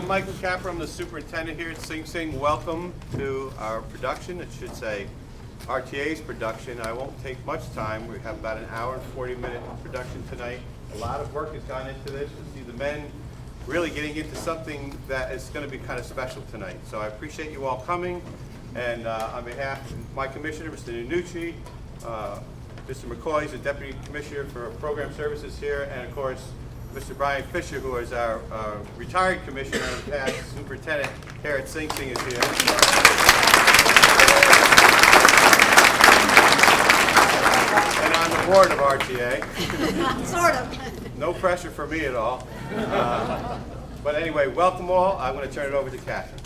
Michael Capper. I'm the superintendent here at Sing Sing. Welcome to our production. It should say RTA's production. I won't take much time. We have about an hour and 40-minute production tonight. A lot of work has gone into this to see the men really getting into something that is going to be kind of special tonight. So I appreciate you all coming. And on behalf of my commissioner, Mr. Nucci, Mr. McCoy is the Deputy Commissioner for Program Services here, and of course, Mr. Brian Fisher, who is our retired commissioner and past superintendent here at Sing Sing, is here. And on the board of RTA. Sort of. No pressure for me at all. But anyway, welcome all. I'm going to turn it over to Catherine.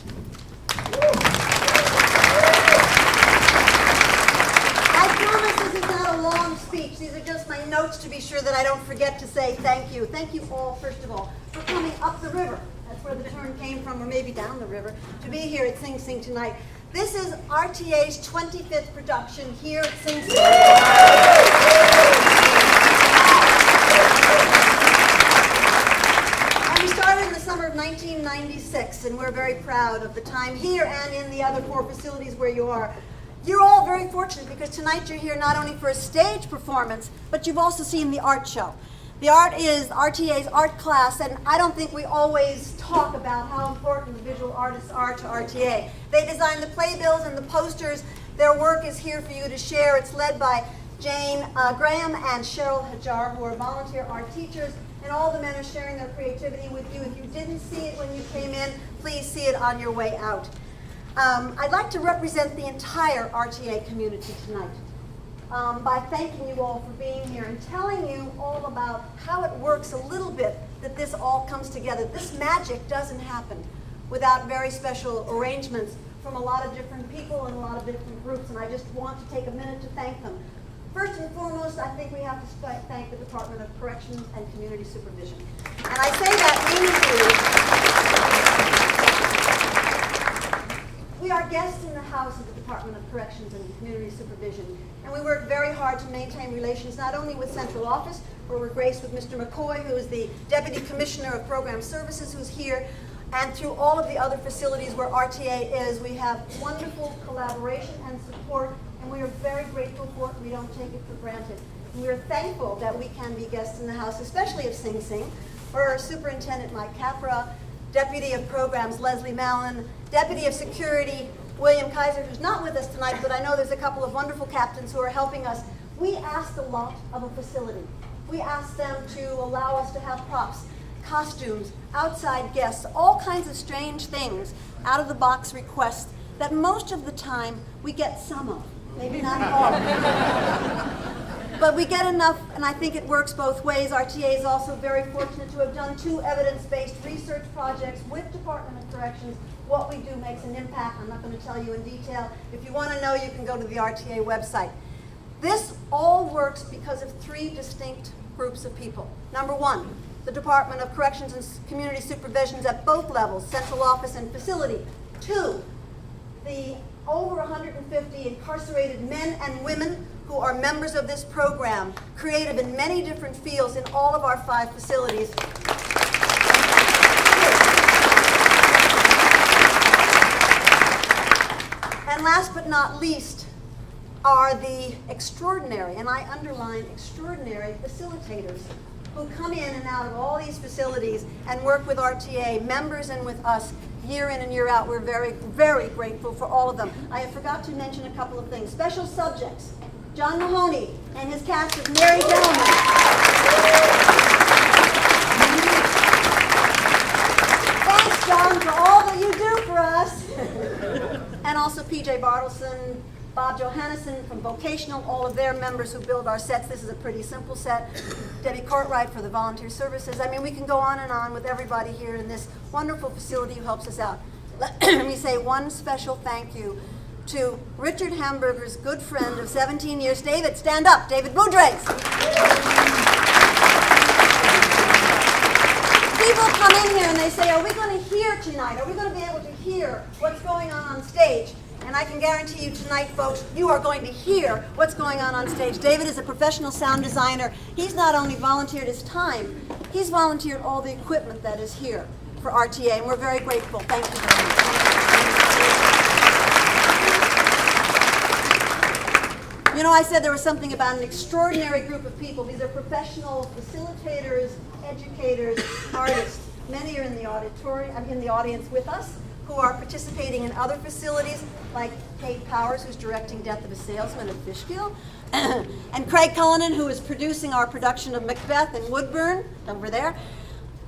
I promise this is not a long speech. These are just my notes to be sure that I don't forget to say thank you. Thank you all, first of all, for coming up the river. That's where the term came from, or maybe down the river, to be here at Sing Sing tonight. This is RTA's 25th production here at Sing Sing. And we started in the summer of 1996, and we're very proud of the time here and in the other 4 facilities where you are. You're all very fortunate because tonight you're here not only for a stage performance, but you've also seen the art show. The art is RTA's art class, and I don't think we always talk about how important the visual artists are to RTA. They design the playbills and the posters. Their work is here for you to share. It's led by Jane Graham and Cheryl Hajar, who are volunteer art teachers, and all the men are sharing their creativity with you. If you didn't see it when you came in, please see it on your way out. I'd like to represent the entire RTA community tonight by thanking you all for being here and telling you all about how it works a little bit that this all comes together. This magic doesn't happen without very special arrangements from a lot of different people and a lot of different groups, and I just want to take a minute to thank them. First and foremost, I think we have to thank the Department of Corrections and Community Supervision. And I say that meaningfully. We are guests in the house of the Department of Corrections and Community Supervision, and we work very hard to maintain relations not only with Central Office, where we're graced with Mr. McCoy, who is the Deputy Commissioner of Program Services, who's here, and through all of the other facilities where RTA is. We have wonderful collaboration and support, and we are very grateful for it. We don't take it for granted. And we are thankful that we can be guests in the house, especially of Sing Sing, where our Superintendent Mike Capra, Deputy of Programs Leslie Mallon, Deputy of Security William Kaiser, who's not with us tonight, but I know there's a couple of wonderful captains who are helping us. We asked a lot of a facility. We asked them to allow us to have props, costumes, outside guests, all kinds of strange things, out-of-the-box requests that most of the time we get some of, maybe not all. But we get enough, and I think it works both ways. RTA is also very fortunate to have done 2 evidence-based research projects with Department of Corrections. What we do makes an impact. I'm not going to tell you in detail. If you want to know, you can go to the RTA website. This all works because of 3 distinct groups of people. Number 1, the Department of Corrections and Community Supervisions at both levels, Central Office and facility. 2, the over 150 incarcerated men and women who are members of this program, creative in many different fields in all of our 5 facilities. And last but not least are the extraordinary, and I underline extraordinary, facilitators who come in and out of all these facilities and work with RTA, members and with us, year in and year out. We're very, very grateful for all of them. I have forgot to mention a couple of things. Special subjects. John Mahoney and his cast of Merry Gentlemen. Thanks, John, for all that you do for us. And also P.J. Bartleson, Bob Johannesson from Vocational, all of their members who build our sets. This is a pretty simple set. Debbie Cartwright for the Volunteer Services. I mean, we can go on and on with everybody here in this wonderful facility who helps us out. Let me say one special thank you to Richard Hamburger's good friend of 17 years. David, stand up. David Boudreaux. People come in here and they say, are we going to hear tonight? Are we going to be able to hear what's going on stage? And I can guarantee you tonight, folks, you are going to hear what's going on stage. David is a professional sound designer. He's not only volunteered his time, he's volunteered all the equipment that is here for RTA, and we're very grateful. Thank you very much. You know, I said there was something about an extraordinary group of people. These are professional facilitators, educators, artists. Many are in the auditorium, in the audience with us, who are participating in other facilities, like Kate Powers, who's directing Death of a Salesman at Fishkill, and Craig Cullinan, who is producing our production of Macbeth in Woodburn, over there.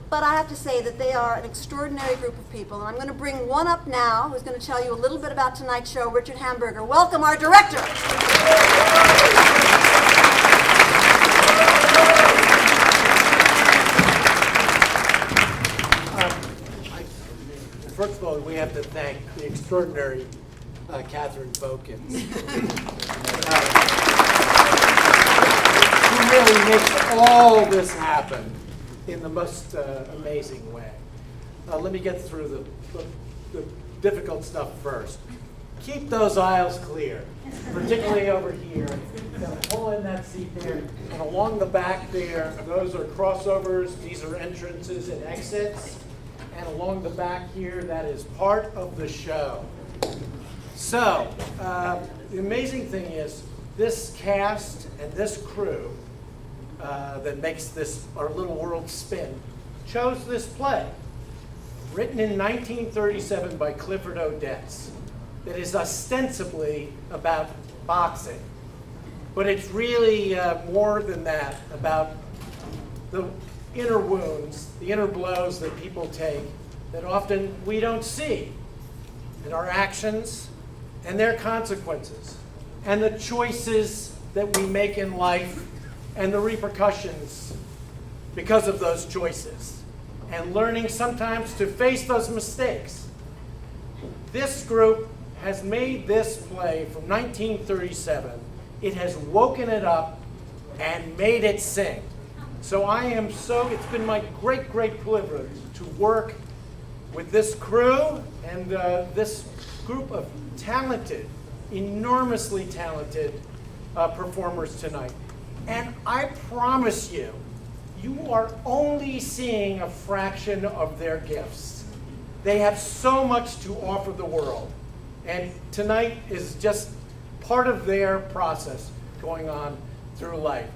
But I have to say that they are an extraordinary group of people, and I'm going to bring one up now who's going to tell you a little bit about tonight's show, Richard Hamburger. Welcome, our director. First of all, we have to thank the extraordinary Catherine Bokins, who really makes all this happen in the most amazing way. Let me get through the difficult stuff first. Keep those aisles clear, particularly over here. Pull in that seat there, and along the back there, those are crossovers. These are entrances and exits. And along the back here, that is part of the show. So, the amazing thing is, this cast and this crew that makes this, our little world spin, chose this play, written in 1937 by Clifford Odets, that is ostensibly about boxing. But it's really more than that, about the inner wounds, the inner blows that people take that often we don't see, and our actions and their consequences, and the choices that we make in life and the repercussions because of those choices, and learning sometimes to face those mistakes. This group has made this play from 1937. It has woken it up and made it sing. So it's been my great, great privilege to work with this crew and this group of talented, enormously talented performers tonight. And I promise you, you are only seeing a fraction of their gifts. They have so much to offer the world. And tonight is just part of their process going on through life.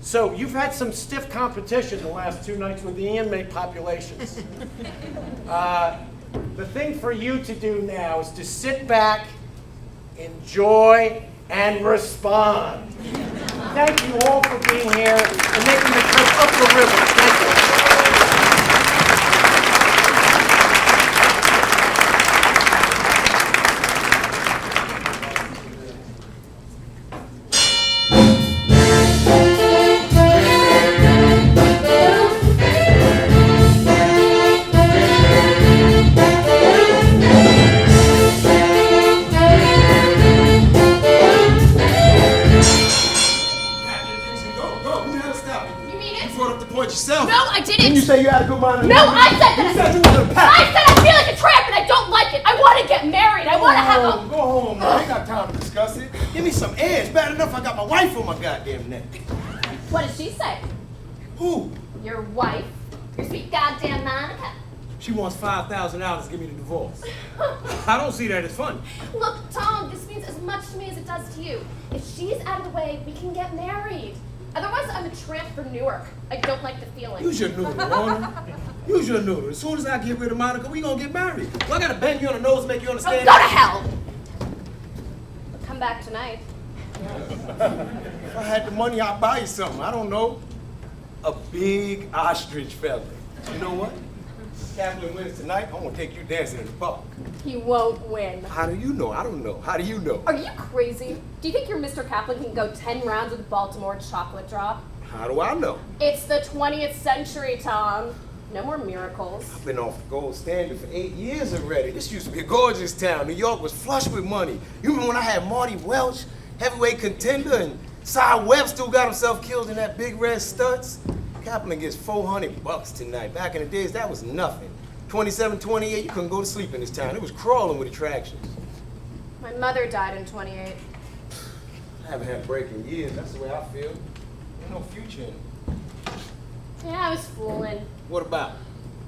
So you've had some stiff competition the last 2 nights with the inmate populations. The thing for you to do now is to sit back, enjoy, and respond. Thank you all for being here and making the trip up the river. Thank you. Didn't you say you had a good mind? No, I said that. You said you were gonna pack. I said I feel like a tramp and I don't like it. I want to get married. I want to have a. Go home, man. I ain't got time to discuss it. Give me some edge. Bad enough I got my wife on my goddamn neck. What did she say? Who? Your wife. Your sweet goddamn Monica. She wants $5,000 to give me the divorce. I don't see that as funny. Look, Tom, this means as much to me as it does to you. If she's out of the way, we can get married. Otherwise, I'm a tramp from Newark. I don't like the feeling. Use your noodle, Lorna. Use your noodle. As soon as I get rid of Monica, we gonna get married. Well, I gotta bang you on the nose to make you Oh, understand. go to hell! Come back tonight. If I had the money, I'd buy you something. I don't know. A big ostrich feather. You know what? Kaplan wins tonight. I'm gonna take you dancing in the park. He won't win. How do you know? I don't know. How do you know? Are you crazy? Do you think your Mr. Kaplan can go 10 rounds with Baltimore chocolate drop? How do I know? It's the 20th century, Tom. No more miracles. I've been off the gold standard for 8 years already. This used to be a gorgeous town. New York was flush with money. You remember when I had Marty Welch, heavyweight contender, and Cy Webb still got himself killed in that big red Stutz? Kaplan gets $400 tonight. Back in the days, that was nothing. 27, 28, you couldn't go to sleep in this town. It was crawling with attractions. My mother died in 28. I haven't had a break in years. That's the way I feel. There's no future in it. Yeah, I was fooling. What about?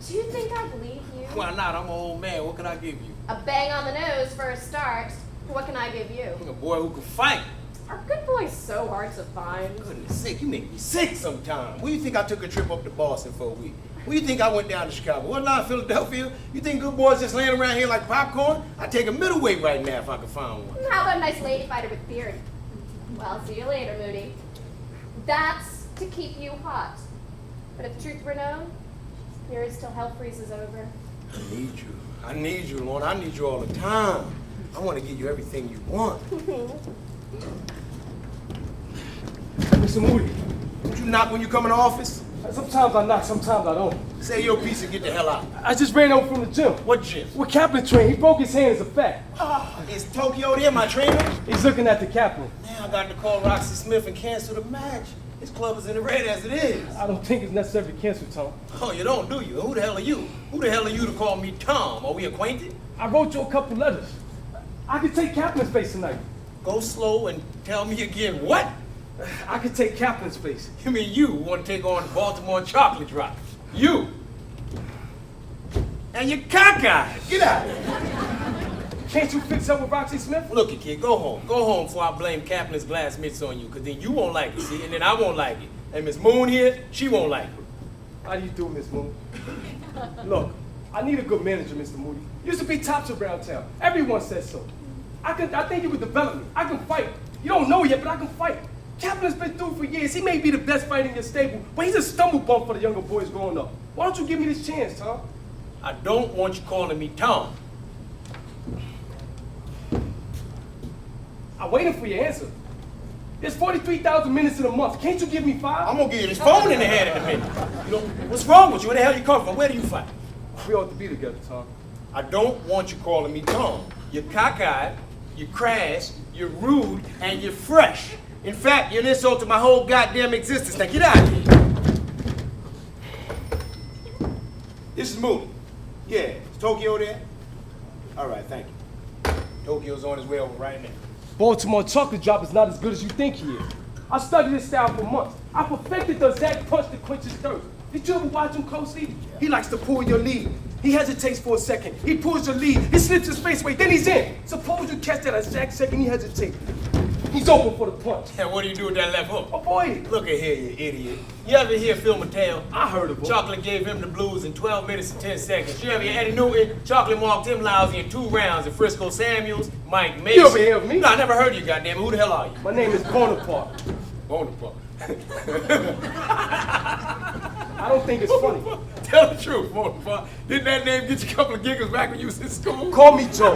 Do you think I believe you? Why not? I'm an old man. What can I give you? A bang on the nose for a start. What can I give you? I'm a boy who can fight. Are good boys so hard to find? Goodness sake, you make me sick sometimes. Where you think I took a trip up to Boston for a week? Where you think I went down to Chicago? Wasn't I in Philadelphia? You think good boys just laying around here like popcorn? I'd take a middleweight right now if I could find one. How about a nice lady fighter with beard? Well, see you later, Moody. That's to keep you hot. But if the truth were known, here is till hell freezes over. I need you. I need you, Lorna. I need you all the time. I want to give you everything you want. Mr. Moody, Don't you knock when you come in the office? sometimes I knock, sometimes I don't. Say your piece and get the hell out. I just ran over from the gym. What gym? With Kaplan train, he broke his hand as a fact. Is Tokyo there, my trainer? He's looking at the Kaplan. Now I got to call Roxy Smith and cancel the match. His club is in the red as it is. I don't think it's necessary to cancel, Tom. Oh, you don't, do you? Who the hell are you? Who the hell are you to call me Tom? Are we acquainted? I wrote you a couple letters. I could take Kaplan's place tonight. Go slow and tell me again what? I could take Kaplan's place. You mean you want to take on Baltimore chocolate drop? You! And you're cockeyed. Get out of here. Can't you fix up with Roxy Smith? Look, kid, go home. Go home before I blame Kaplan's glass mitts on you, because then you won't like it, see? And then I won't like it. And Miss Moon here, she won't like it. How do you do, Miss Moody? Look, I need a good manager, Mr. Moody. Used to be tops around town. Everyone says so. I think you would develop me. I can fight. You don't know yet, but I can fight. Kaplan's been through for years. He may be the best fighter in your stable, but he's a stumble bump for the younger boys growing up. Why don't you give me this chance, Tom? I don't want you calling me Tom. I'm waiting for your answer. There's 43,000 minutes in a month. Can't you give me 5? I'm gonna give you this phone in the head in a minute. You know, what's wrong with you? Where the hell you come from? Where do you fight? We ought to be together, Tom. I don't want you calling me Tom. You're cockeyed, you're crass, you're rude, and you're fresh. In fact, you're an insult to my whole goddamn existence. Now get out of here. This is Moody. Yeah, is Tokyo there? All right, thank you. Tokyo's on his way over right now. Baltimore chocolate drop is not as good as you think he is. I studied this style for months. I perfected the exact punch that quenches thirst. Did you ever watch him closely? He likes to pull your lead. He hesitates for a second. He pulls your lead. He slips his face away. Then he's in. Suppose you catch that exact second he hesitates. He's open for the punch. And what do you do with that left hook? Avoid it. Look at here, you idiot. You ever hear Phil Mattel? I heard of him. Chocolate gave him the blues in 12 minutes and 10 seconds. You ever hear Eddie Newton? Chocolate walked him lousy in 2 rounds. And Frisco Samuels, Mike Mason. You ever hear of me? No, I never heard of you, goddamn. Who the hell are you? My name is Bonaparte. Bonaparte. I don't think it's funny. Tell the truth, Bonaparte. Didn't that name get you a couple of giggles back when you was in school? Call me Joe.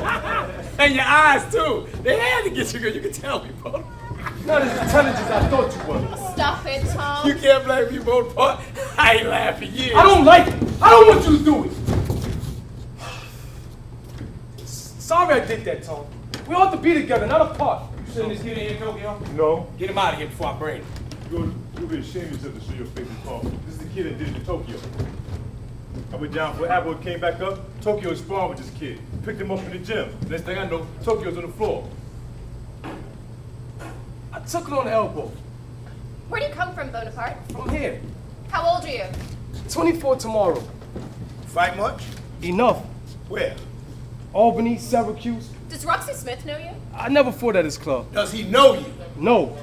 And your eyes, too. They had to get you good. You can tell me, Bonaparte. Not as intelligent as I thought you were. Stop it, Tom. You can't blame me, Bonaparte. I ain't laughed in years. I don't like it. I don't want you to do it. Sorry I did that, Tom. We ought to be together, not apart. You send this kid in here, Tokyo? No, Get him out of here before I bring him. you'll be ashamed of yourself to show your face in Paul. This is the kid that did it in Tokyo. I went down for Apple, came back up. Tokyo sparred with this kid. Picked him up in the gym. Next thing I know, Tokyo's on the floor. I took it on the elbow. Where do you come from, Bonaparte? From here. How old are you? 24 tomorrow. Fight much? Enough. Where? Albany, Syracuse. Does Roxy Smith know you? I never fought at his club. Does he know you? No.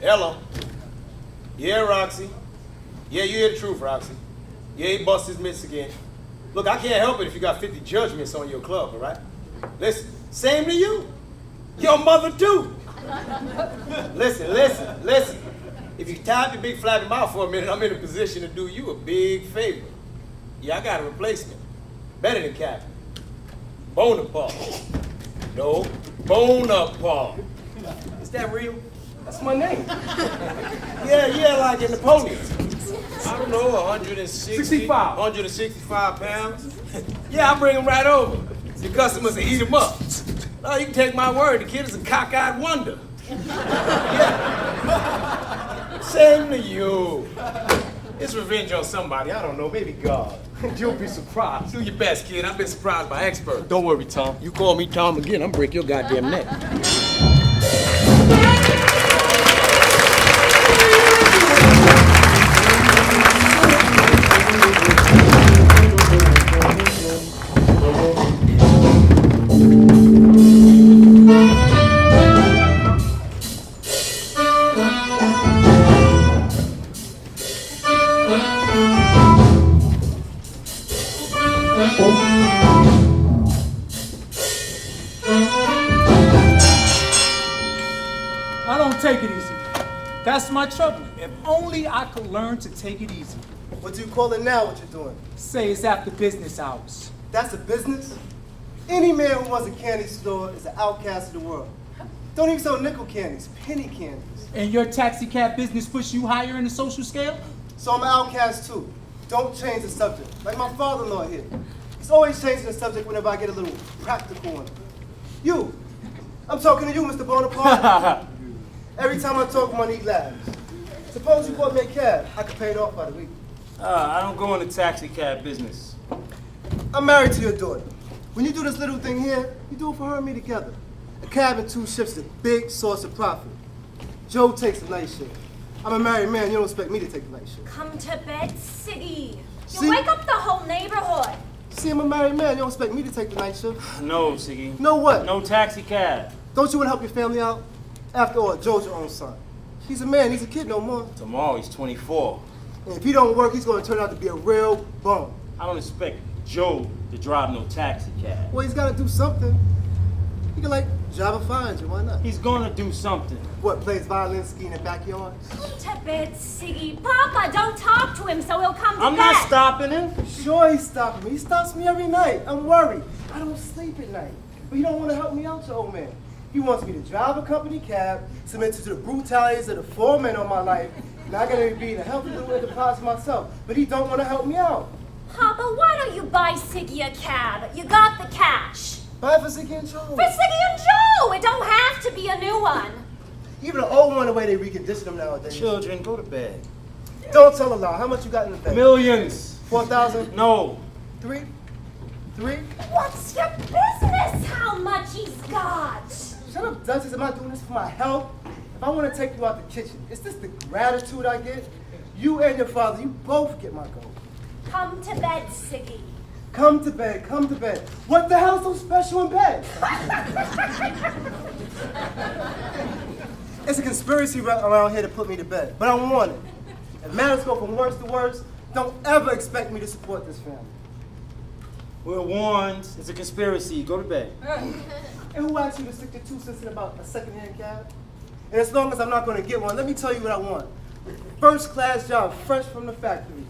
Hello. Yeah, Roxy. Yeah, you hear the truth, Roxy. Yeah, he bust his mitts again. Look, I can't help it if you got 50 judgments on your club, all right? Listen, same to you. Your mother, too. Listen. If you tap your big flappy mouth for a minute, I'm in a position to do you a big favor. Yeah, I got a replacement. Better than Captain. Bonaparte. No, Bonaparte. Is that real? That's my name. Yeah, like in Napoleon. I don't know, 160, 65. 165 pounds. Yeah, I'll bring him right over. Your customers will eat him up. No, you can take my word, the kid is a cockeyed wonder. Yeah. Same to you. It's revenge on somebody, I don't know, maybe God. You'll be surprised. Do your best, kid. I've been surprised by experts. Don't worry, Tom. You call me Tom again, I'm break your goddamn neck. I don't take it easy. That's my trouble. If only I could learn to take it easy. What do you call it now, what you're doing? Say it's after business hours. That's a business? Any man who runs a candy store is an outcast of the world. Don't even sell nickel candies, penny candies. And your taxi cab business push you higher in the social scale? So I'm an outcast too. Don't change the subject. Like my father-in-law here. He's always changing the subject whenever I get a little practical on him. You. I'm talking to you, Mr. Bonaparte. Every time I talk money, he laughs. Suppose you bought me a cab. I could pay it off by the week. I don't go in the taxi cab business. I'm married to your daughter. When you do this little thing here, you do it for her and me together. A cab and 2 shifts is a big source of profit. Joe takes the night shift. I'm a married man. You don't expect me to take the night shift. Come to bed, Siggy. See? You wake up the whole neighborhood. See, I'm a married man. You don't expect me to take the night shift. No, Siggy. No what? No taxi cab. Don't you want to help your family out? After all, Joe's your own son. He's a man. He's a kid no more. Tomorrow he's 24. And if he don't work, he's going to turn out to be a real bum. I don't expect Joe to drive no taxi cab. Well, he's got to do something. He can, like, Java finds you. Why not? He's gonna do something. What, plays violin ski in the backyard? Come to bed, Siggy. Papa, don't talk to him so he'll come to I'm bed. not stopping him. Sure, he's stopping me. He stops me every night. I'm worried. I don't sleep at night. But he don't want to help me out, your old man. He wants me to drive a company cab, submit to the brutalities of the 4 men on my life, and I gotta be the healthy little enterprise myself. But he don't want to help me out. Papa, why don't you buy Siggy a cab? You got the cash. Buy for Ziggy and Joe. For Siggy and Joe. It don't have to be a new one. Even the old one, the way they recondition them nowadays. Children, go to bed. Don't tell a lie. How much you got in the bank? Millions. 4,000? No. 3? 3? What's your business how much he's got? Shut up, Duchess. Am I doing this for my health? If I want to take you out the kitchen, is this the gratitude I get? You and your father, you both get my gold. Come to bed, Siggy. Come to bed, come to bed. What the hell is so special in bed? It's a conspiracy around here to put me to bed, but I'm warning. If matters go from worse to worse, don't ever expect me to support this family. We're warned. It's a conspiracy. Go to bed. And who asked you to stick your 2 cents in about a second-hand cab? And as long as I'm not going to get one, let me tell you what I want. First-class job, fresh from the factory.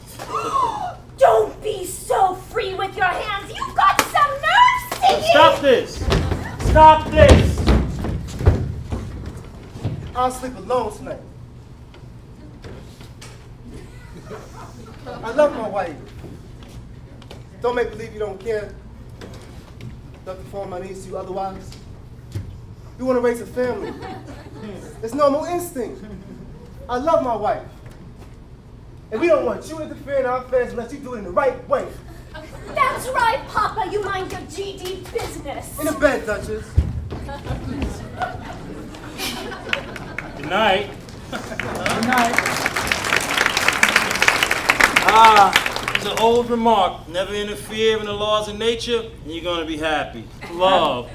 Don't be so free with your hands. You've got some nerve, Siggy. Stop this. Stop this. I'll sleep alone tonight. I love my wife. Don't make believe you don't care. Nothing for my needs to you otherwise. You want to raise a family. It's normal instinct. I love my wife. And we don't want you interfering in our affairs unless you do it in the right way. That's right, Papa. You mind your GD business. In the bed, Duchess. Good night. Good night. It's an old remark. Never interfere in the laws of nature, and you're gonna be happy. Love.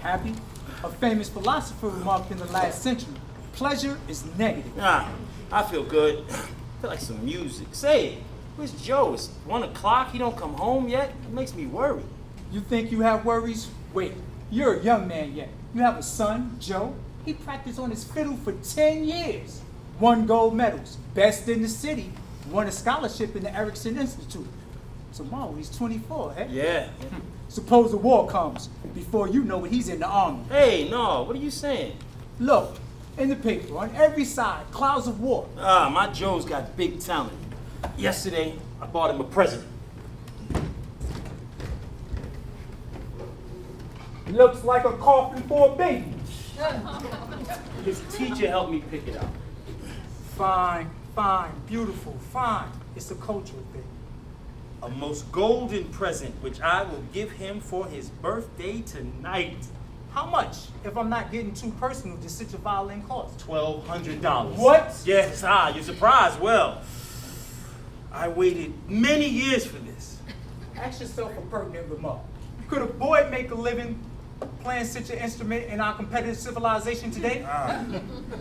Happy? A famous philosopher remarked in the last century, pleasure is negative. I feel good. I feel like some music. Say, where's Joe? It's 1 o'clock. He don't come home yet. It makes me worry. You think you have worries? Wait, you're a young man yet. You have a son, Joe. He practiced on his fiddle for 10 years. Won gold medals, best in the city, won a scholarship in the Erickson Institute. Tomorrow he's 24, eh? Yeah. Suppose the war comes. Before you know it, he's in the army. Hey, no, what are you saying? Look, in the paper, on every side, clouds of war. My Joe's got big talent. Yesterday, I bought him a present. Looks like a coffin for a baby. His teacher helped me pick it out. Fine, fine, beautiful, fine. It's a cultural thing. A most golden present, which I will give him for his birthday tonight. How much, if I'm not getting too personal, does such a violin cost? $1,200. What? Yes, you're surprised. Well, I waited many years for this. Ask yourself a pertinent remark. Could a boy make a living playing such an instrument in our competitive civilization today?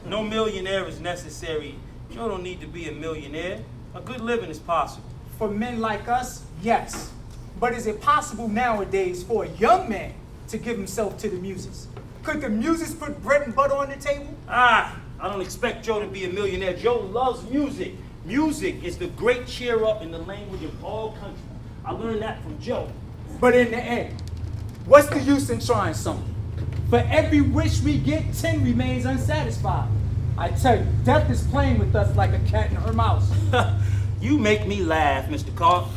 No millionaire is necessary. You don't need to be a millionaire. A good living is possible. For men like us, yes. But is it possible nowadays for a young man to give himself to the muses? Could the muses put bread and butter on the table? I don't expect Joe to be a millionaire. Joe loves music. Music is the great cheer up in the language of all countries. I learned that from Joe. But in the end, what's the use in trying something? For every wish we get, 10 remains unsatisfied. I tell you, death is playing with us like a cat and her mouse. You make me laugh, Mr. Carr.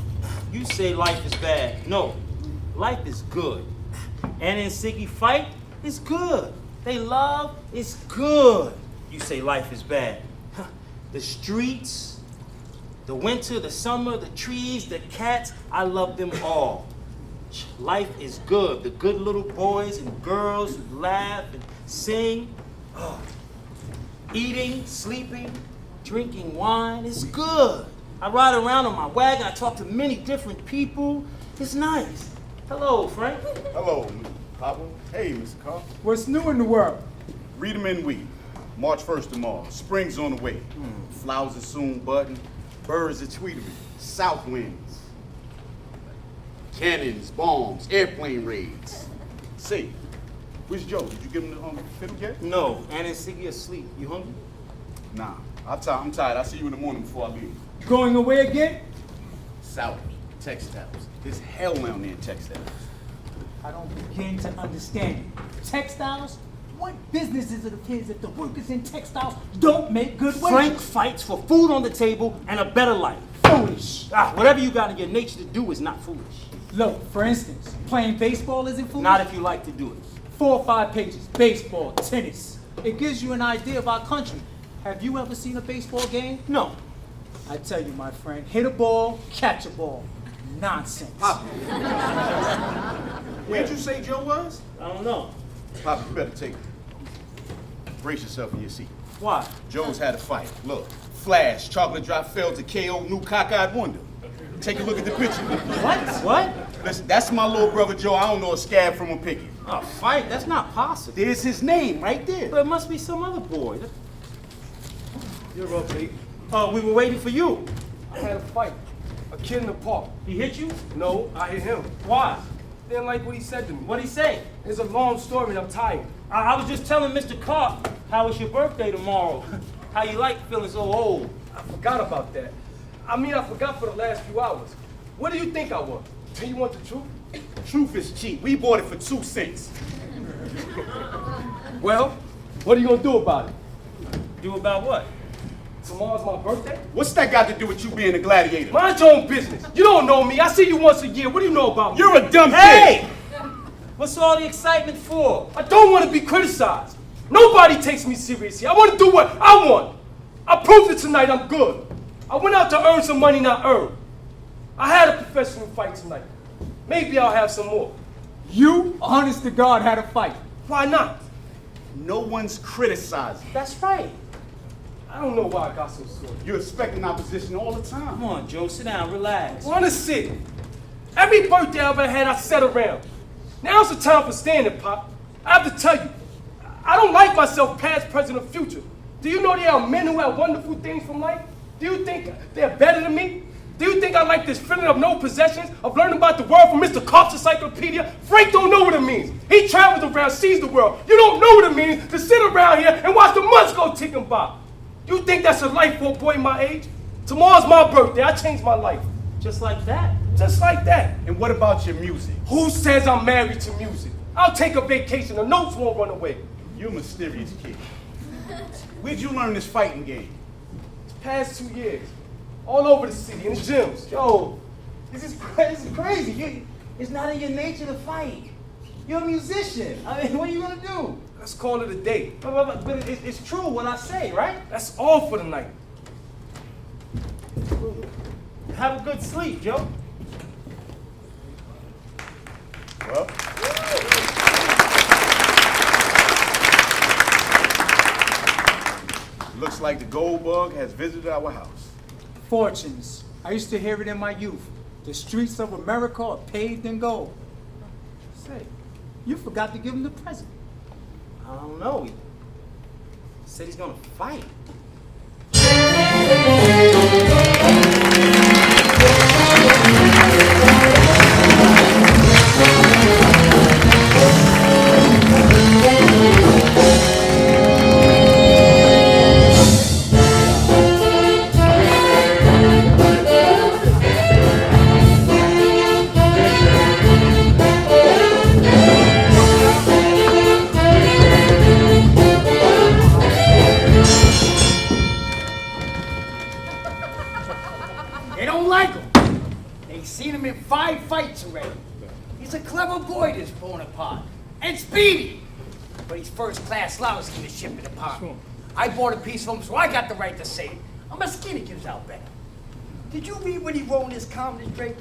You say life is bad. No, life is good. And in Siggy fight, it's good. They love, it's good. You say life is bad. The streets, the winter, the summer, the trees, the cats, I love them all. Life is good. The good little boys and girls who laugh and sing. Oh. Eating, sleeping, drinking wine, it's good. I ride around on my wagon, I talk to many different people. It's nice. Hello, Frank. Hello, Papa. Hey, Mr. Carr. What's new in the world? Read 'em and weed. March 1st tomorrow. Spring's on the way. Flowers are soon budding. Birds are tweetering. South winds. Cannons, bombs, airplane raids. Say, where's Joe? Did you give him the fiddle yet? No, Anna and Siggy asleep. You hungry? Nah, I'm tired. I'll see you in the morning before I leave. Going away again? South, textiles. There's hell down there in textiles. I don't begin to understand it. Textiles? What business is it of his if the workers in textiles don't make good wages? Frank fights for food on the table and a better life. Foolish. Whatever you got in your nature to do is not foolish. Look, for instance, playing baseball isn't foolish? Not if you like to do it. 4 or 5 pages, baseball, tennis. It gives you an idea of our country. Have you ever seen a baseball game? No. I tell you, my friend, hit a ball, catch a ball. Nonsense. Papa. Where'd you say Joe was? I don't know. Papa, you better take it. Brace yourself in your seat. Why? Joe's had a fight. Look, Flash, chocolate drop fell to KO new cockeyed wonder. Take a look at the picture. What? Listen, that's my little brother Joe. I don't know a scab from a picket. A fight? That's not possible. There's his name right there. But it must be some other boy. You're up, Pete. We were waiting for you. I had a fight. A kid in the park. He hit you? No, I hit him. Why? Didn't like what he said to me. What'd he say? It's a long story and I'm tired. I was just telling Mr. Carr how it's your birthday tomorrow. How you like feeling so old. I forgot about that. I mean, I forgot for the last few hours. What do you think I was? Do you want the truth? Truth is cheap. We bought it for 2 cents. Well, what are you gonna do about it? Do about what? Tomorrow's my birthday? What's that got to do with you being a gladiator? Mind your own business. You don't know me. I see you once a year. What do you know about me? You're a dumb Hey! What's all the excitement for? I don't want to be criticized. Nobody takes me seriously. I want to do what I want. I proved it tonight. I'm good. I went out to earn some money, not earn. I had a professional fight tonight. Maybe I'll have some more. You, honest to God, had a fight. Why not? No one's criticizing. That's right. I don't know why I got so sore. You're expecting opposition all the time. Come on, Joe. Sit down. Relax. Want to sit. Every birthday I ever had, I sat around. Now's the time for standing, Pop. I have to tell you, I don't like myself past, present, or future. Do you know there are men who have wonderful things from life? Do you think they're better than me? Do you think I like this feeling of no possessions, of learning about the world from Mr. Kopp's encyclopedia? Frank don't know what it means. He travels around, sees the world. You don't know what it means to sit around here and watch the months go ticking by. You think that's a life for a boy my age? Tomorrow's my birthday. I changed my life. Just like that. Just like that. And what about your music? Who says I'm married to music? I'll take a vacation. The notes won't run away. You mysterious kid. Where'd you learn this fighting game? Past 2 years. All over the city, in the gyms. Joe, this is crazy. It's not in your nature to fight. You're a musician. I mean, what are you going to do? Let's call it a day. But it's true what I say, right? That's all for the night. Have a good sleep, Joe. Well, looks like the gold bug has visited our house. Fortunes. I used to hear it in my youth. The streets of America are paved in gold. Say, you forgot to give him the present. I don't know. He said he's going to fight. seen him in 5 fights already. He's a clever boy, this Bonaparte. And speedy. But he's first-class lousy in the shipping department. I bought a piece from him, so I got the right to say it. I'm a skinny gives out better. Did you read what he wrote in his column, Drake?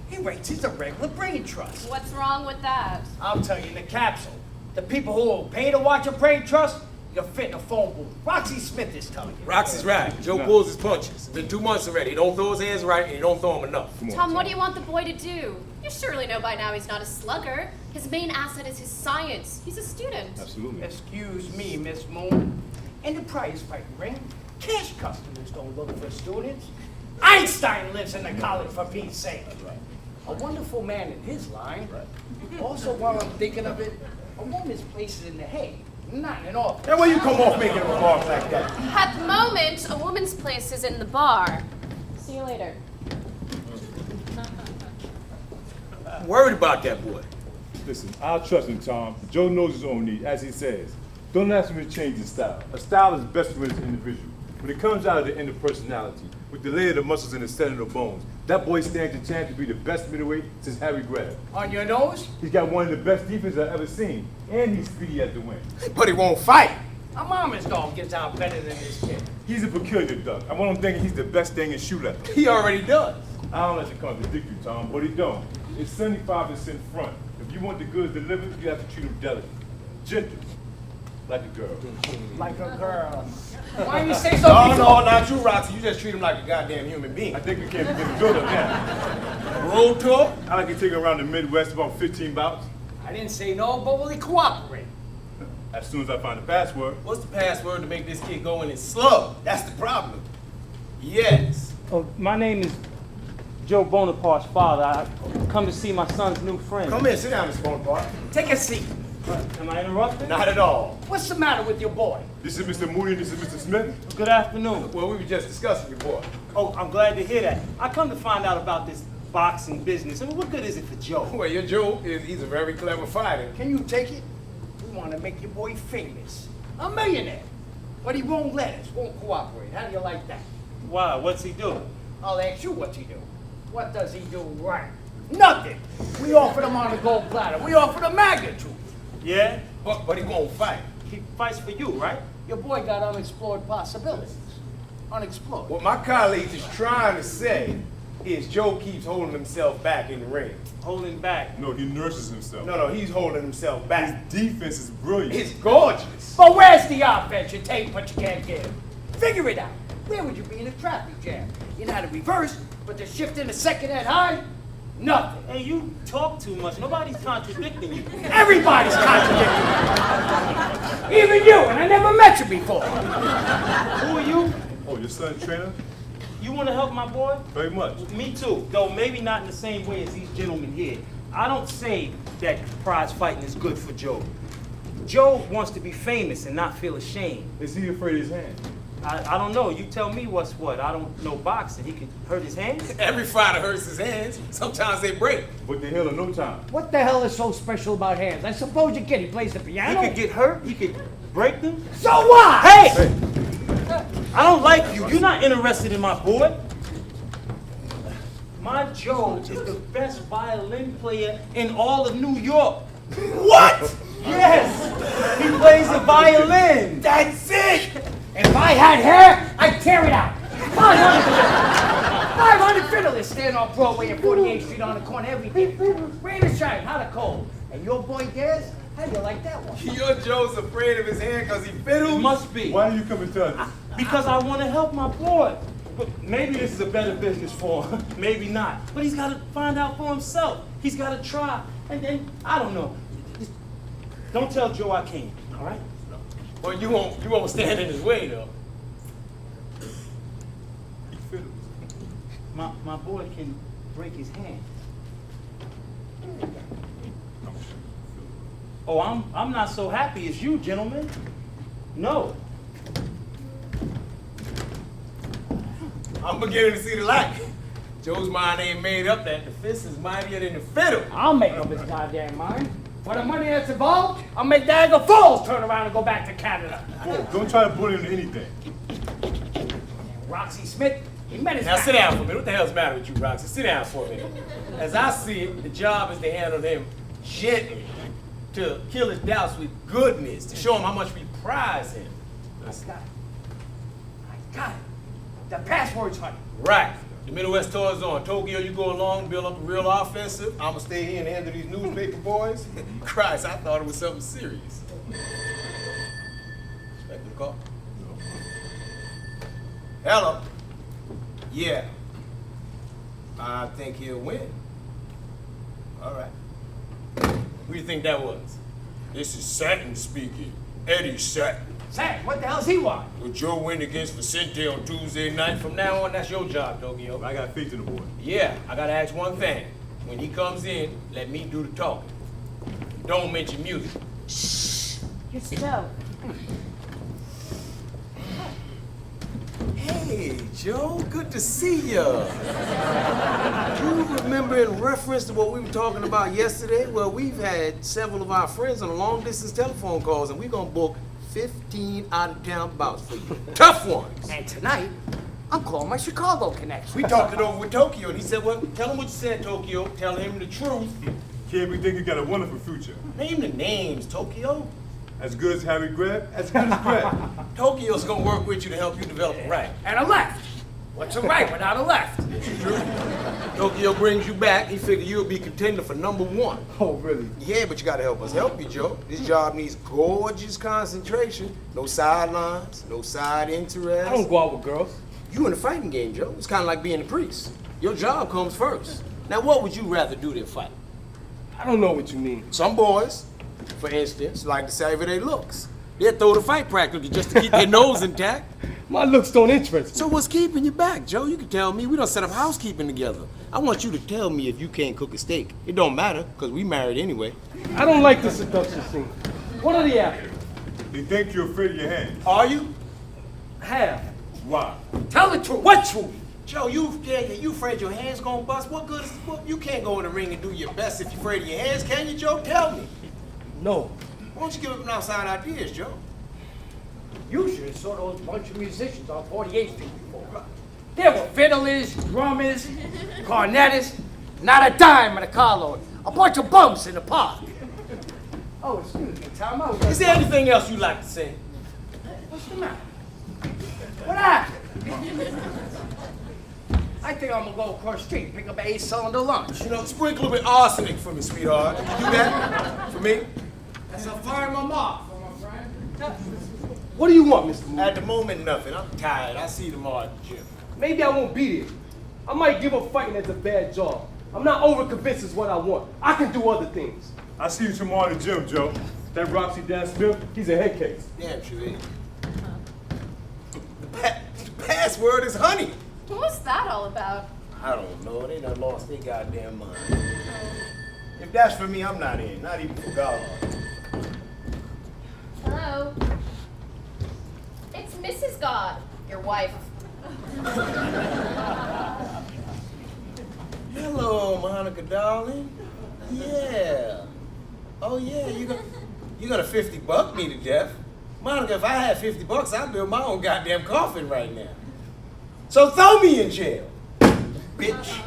He writes he's a regular brain trust. What's wrong with that? I'll tell you in the capsule. The people who will pay to watch a brain trust, you'll fit in a phone booth. Roxy Smith is telling you. Roxy's right. Joe pulls his punches. It's been 2 months already. He don't throw his hands right, and he don't throw them enough. Tom, what do you want the boy to do? You surely know by now he's not a slugger. His main asset is his science. He's a student. Absolutely. Excuse me, Miss Moon. In the prize fighting ring, cash customers don't look for students. Einstein lives in the college for Pete's sake. A wonderful man in his line. Also, while I'm thinking of it, a woman's place is in the hay, not in an office. Now, where you come off making remarks like that? At the moment, a woman's place is in the bar. See you later. I'm worried about that boy. Listen, I'll trust him, Tom. Joe knows his own need, as he says. Don't ask him to change his style. A style is best for his individual. When it comes out of the end of personality, with the layer of the muscles and the setting of the bones, that boy stands a chance to be the best middleweight since Harry Greb. On your nose? He's got one of the best defenses I've ever seen, and he's speedy as the wind. But he won't fight. A mama's dog gets out better than this kid. He's a peculiar duck. I want him thinking he's the best thing in shoe leather. He already does. I don't let you contradict you, Tom, but he don't. It's 75% front. If you want the goods delivered, you have to treat them delicate. Gentle. Like a girl. Like a girl. Why you say so? No, not you, Roxy. You just treat him like a goddamn human being. I think we can't begin to build up now. Road tour? I like to take him around the Midwest, about 15 bouts. I didn't say no, but will he cooperate? As soon as I find the password. What's the password to make this kid go in and slug? That's the problem. Yes. Oh, my name is Joe Bonaparte's father. I come to see my son's new friend. Come in, sit down, Mr. Bonaparte. Take a seat. Am I interrupted? Not at all. What's the matter with your boy? This is Mr. Moody, this is Mr. Smith. Good afternoon. Well, we were just discussing your boy. Oh, I'm glad to hear that. I come to find out about this boxing business. I mean, what good is it for Joe? Well, your Joe he's a very clever fighter. Can you take it? We want to make your boy famous. A millionaire. But he won't let us, won't cooperate. How do you like that? Why? What's he do? I'll ask you what's he do. What does he do right? Nothing. We offered him on a gold platter. We offered him magnitude. Yeah? But he won't fight. He fights for you, right? Your boy got unexplored possibilities. Unexplored. What my colleague is trying to say is Joe keeps holding himself back in the ring. Holding back. No, he nurses himself. No, he's holding himself back. His defense is brilliant. It's gorgeous. But where's the offense? You take what you can't give. Figure it out. Where would you be in a traffic jam? You know how to reverse, but to shift in a second head high? Nothing. Hey, you talk too much. Nobody's contradicting you. Everybody's contradicting you. Even you, and I never met you before. Who are you? Oh, your son's trainer? You want to help my boy? Very much. Me too, though maybe not in the same way as these gentlemen here. I don't say that prize fighting is good for Joe. Joe wants to be famous and not feel ashamed. Is he afraid of his hand? I don't know. You tell me what's what. I don't know boxing. He could hurt his hands. Every fighter hurts his hands. Sometimes they break. But they heal in no time. What the hell is so special about hands? I suppose you kid, he plays the piano. He could get hurt. He could break them. So what? Hey! I don't like you. You're not interested in my boy. My Joe is the best violin player in all of New York. What? Yes! He plays the violin. That's it! If I had hair, I'd tear it out. 500 fiddlers stand on Broadway and 48th Street on the corner every day. Rain or shine, hot or cold. And your boy Daz, how do you like that one? Your Joe's afraid of his hand because he fiddles? Must be. Why do you come and tell us? Because I want to help my boy. But maybe this is a better business for him. Maybe not. But he's got to find out for himself. He's got to try. And then, I don't know. Don't tell Joe I came, all right? Well, you won't stand in his way, though. He fiddles. My boy can break his hand. Oh, I'm not so happy as you, gentlemen. No. I'm beginning to see the light. Joe's mind ain't made up that the fist is mightier than the fiddle. I'll make up his goddamn mind. For the money that's involved, I'll make Niagara Falls turn around and go back to Canada. Whoa, don't try to bully him into anything. Roxy Smith, He met his Now match. sit down for a minute. What the hell's the matter with you, Roxy? Sit down for a minute. As I see it, the job is to handle him gently, to kill his doubts with goodness, to show him how much we prize him. I got it. The password's honey. Right. The Midwest tour is on. Tokyo, you go along, build up a real offensive. I'm gonna stay here and handle these newspaper boys. Christ, I thought it was something serious. Expecting a call? No. Hello. Yeah. I think he'll win. All right. Who do you think that was? This is Satin speaking. Eddie Satin. Sam, what the hell's he want? Will Joe win against Vicente on Tuesday night? From now on, that's your job, Tokyo. I got faith in the boy. Yeah, I gotta ask one thing. When he comes in, let me do the talking. Don't mention music. You're Joe. Hey, Joe, good to see ya. You remember in reference to what we were talking about yesterday? Well, we've had several of our friends on long-distance telephone calls, and we're gonna book 15 out-of-town bouts for you. Tough ones. And tonight, I'm calling my Chicago connection. We talked it over with Tokyo, and he said, well, tell him what you said, Tokyo. Tell him the truth. Kid, we think you got a wonderful future. Name the names, Tokyo. As good as Harry Greb, as good as Greb. Tokyo's gonna work with you to help you develop a right. And a left. What's a right without a left? Tokyo brings you back, he figured you'll be contender for #1. Oh, really? Yeah, but you gotta help us help you, Joe. This job needs gorgeous concentration. No sidelines, no side interests. I don't go out with girls. You in the fighting game, Joe. It's kind of like being a priest. Your job comes first. Now, what would you rather do than fight? I don't know what you mean. Some boys, for instance, like to savor their looks. They'll throw the fight practically just to keep their nose intact. My looks don't interest me. So what's keeping you back, Joe? You can tell me. We don't set up housekeeping together. I want you to tell me if you can't cook a steak. It don't matter, because we married anyway. I don't like the seduction scene. What are they after? They think you're afraid of your hands. Are you? Have. Why? Tell the truth. What truth? Joe, you afraid your hands gonna bust? What good is you can't go in the ring and do your best if you're afraid of your hands, can you, Joe? Tell me. No. Why don't you give up an outside ideas, Joe? You should have saw those bunch of musicians on 48th Street before. There were fiddlers, drummers, cornetists, not a dime in a carload. A bunch of bums in the park. Oh, excuse me, Tom. I was Is there anything else you'd like to say? What's the matter? What happened? I think I'm gonna go across the street and pick up an 8-cylinder lunch. You know, sprinkle a bit arsenic for me, sweetheart. Can you do that for me? That's a fire my mark for my friend. What do you want, Mr. Moody? At the moment, nothing. I'm tired. I'll see you tomorrow at the gym. Maybe I won't be there. I might give up fighting as a bad job. I'm not overconvinced is what I want. I can do other things. I see you tomorrow at the gym, Joe. That Roxy Dan Smith, he's a head case. Damn, sure is. The password is honey. What's that all about? I don't know. They done lost their goddamn mind. If that's for me, I'm not in. Not even for God. Hello? It's Mrs. God, your wife. Hello, Monica, darling. Yeah. Oh, yeah, you gonna $50 me to death. Monica, if I had $50, I'd build my own goddamn coffin right now. So throw me in jail, bitch.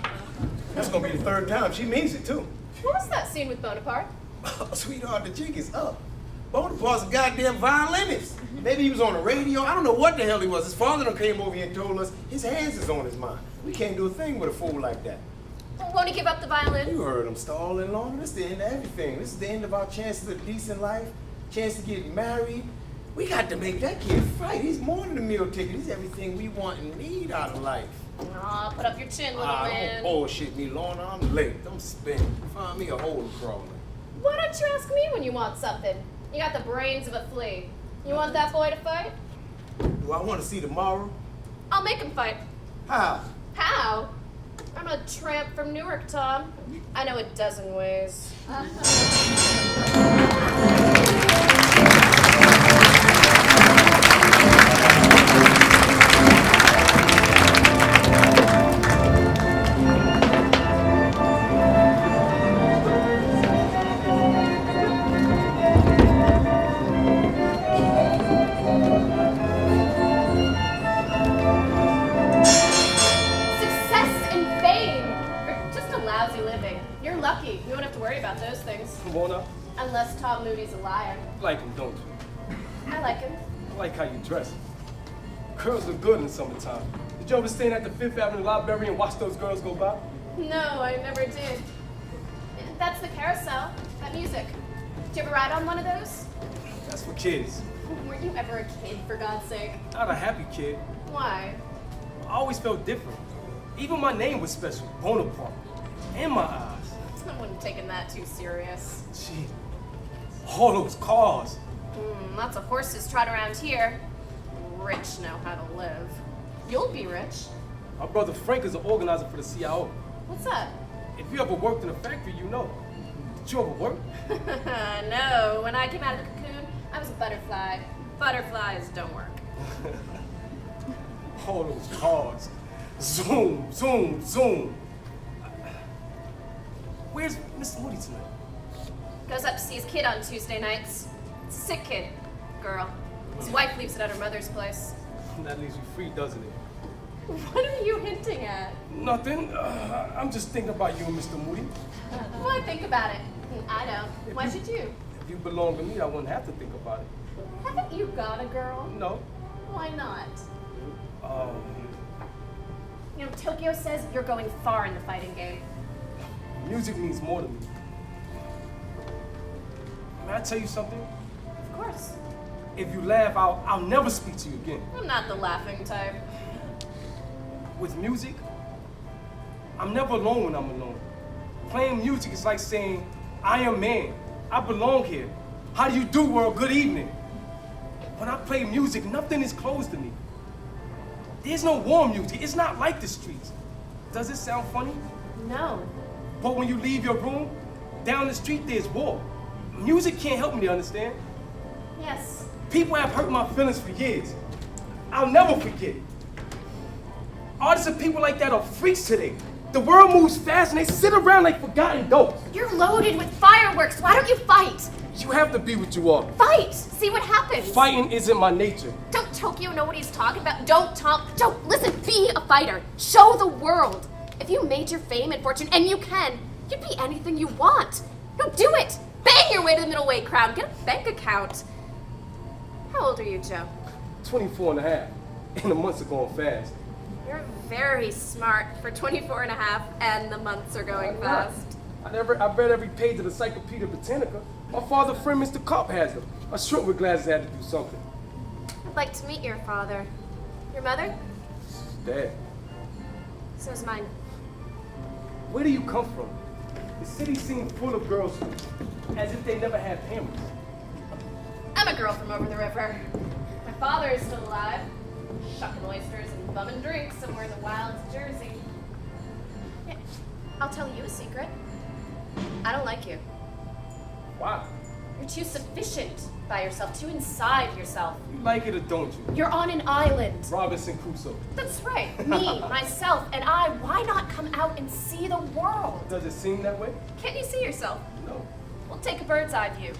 That's gonna be the 3rd time. She means it, too. What was that scene with Bonaparte? Oh, sweetheart, the jig is up. Bonaparte's a goddamn violinist. Maybe he was on the radio. I don't know what the hell he was. His father done came over here and told us his hands is on his mind. We can't do a thing with a fool like that. Well, won't he give up the violin? You heard him stalling long. This is the end of everything. This is the end of our chances of a decent life, chance to get married. We got to make that kid fight. He's more than a meal ticket. He's everything we want and need out of life. Aw, put up your chin, little man. Don't bullshit me, Lorna. I'm late. I'm spinning. Find me a hole to crawl in. Why don't you ask me when you want something? You got the brains of a flea. You want that boy to fight? Do I want to see tomorrow? I'll make him fight. How? How? I'm a tramp from Newark, Tom. I know a dozen ways. Unless Tom Moody's a liar. You like him, don't you? I like him. I like how you dress. Girls look good in the summertime. Did you ever stand at the Fifth Avenue Library and watch those girls go by? No, I never did. That's the carousel. That music. Did you ever ride on one of those? That's for kids. Weren't you ever a kid, for God's sake? Not a happy kid. Why? I always felt different. Even my name was special, Bonaparte. In my eyes. I wouldn't have taken that too serious. Gee, all those cars. Lots of horses trot around here. Rich know how to live. You'll be rich. My brother Frank is an organizer for the CIO. What's that? If you ever worked in a factory, you know. Did you ever work? No, when I came out of the cocoon, I was a butterfly. Butterflies don't work. All those cars. Zoom, zoom, zoom. Where's Mr. Moody tonight? Goes up to see his kid on Tuesday nights. It's a sick kid. Girl. His wife leaves it at her mother's place. That leaves you free, doesn't it? What are you hinting at? Nothing. I'm just thinking about you and Mr. Moody. Why think about it? I know. Why should you? If you belong to me, I wouldn't have to think about it. Haven't you got a girl? No. Why not? Um, You know, Tokyo says you're going far in the fighting game. music means more to me. May I tell you something? Of course. If you laugh, I'll never speak to you again. I'm not the laughing type. With music, I'm never alone when I'm alone. Playing music is like saying, I am man. I belong here. How do you do, world? Good evening. When I play music, nothing is closed to me. There's no warm music. It's not like the streets. Does it sound funny? No. But when you leave your room, down the street there's war. Music can't help me to understand. Yes. People have hurt my feelings for years. I'll never forget. Artists and people like that are freaks today. The world moves fast and they sit around like forgotten dope. You're loaded with fireworks. Why don't you fight? You have to be what you are. Fight! See what happens. Fighting isn't my nature. Don't Tokyo know what he's talking about? Don't listen, be a fighter. Show the world. If you made your fame and fortune, and you can, you'd be anything you want. No, do it. Bang your way to the middle weight crowd. Get a bank account. How old are you, Joe? 24 and a half. And the months are going fast. You're very smart for 24 and a half, and the months are going fast. I read every page of the Encyclopedia Britannica. My father's friend, Mr. Kopp, has them. A shrimp with glasses had to do something. I'd like to meet your father. Your mother? Dad, So's mine. where do you come from? The city seems full of girls as if they never had parents. I'm a girl from over the river. My father is still alive, shucking oysters and bumming drinks somewhere in the wilds of Jersey. Yeah, I'll tell you a secret. I don't like you. Wow. You're too sufficient by yourself, too inside yourself. You like it or don't you? You're on an island. Robinson Crusoe. That's right. Me, myself, and I. Why not come out and see the world? Does it seem that way? Can't you see yourself? No. Well, take a bird's eye view.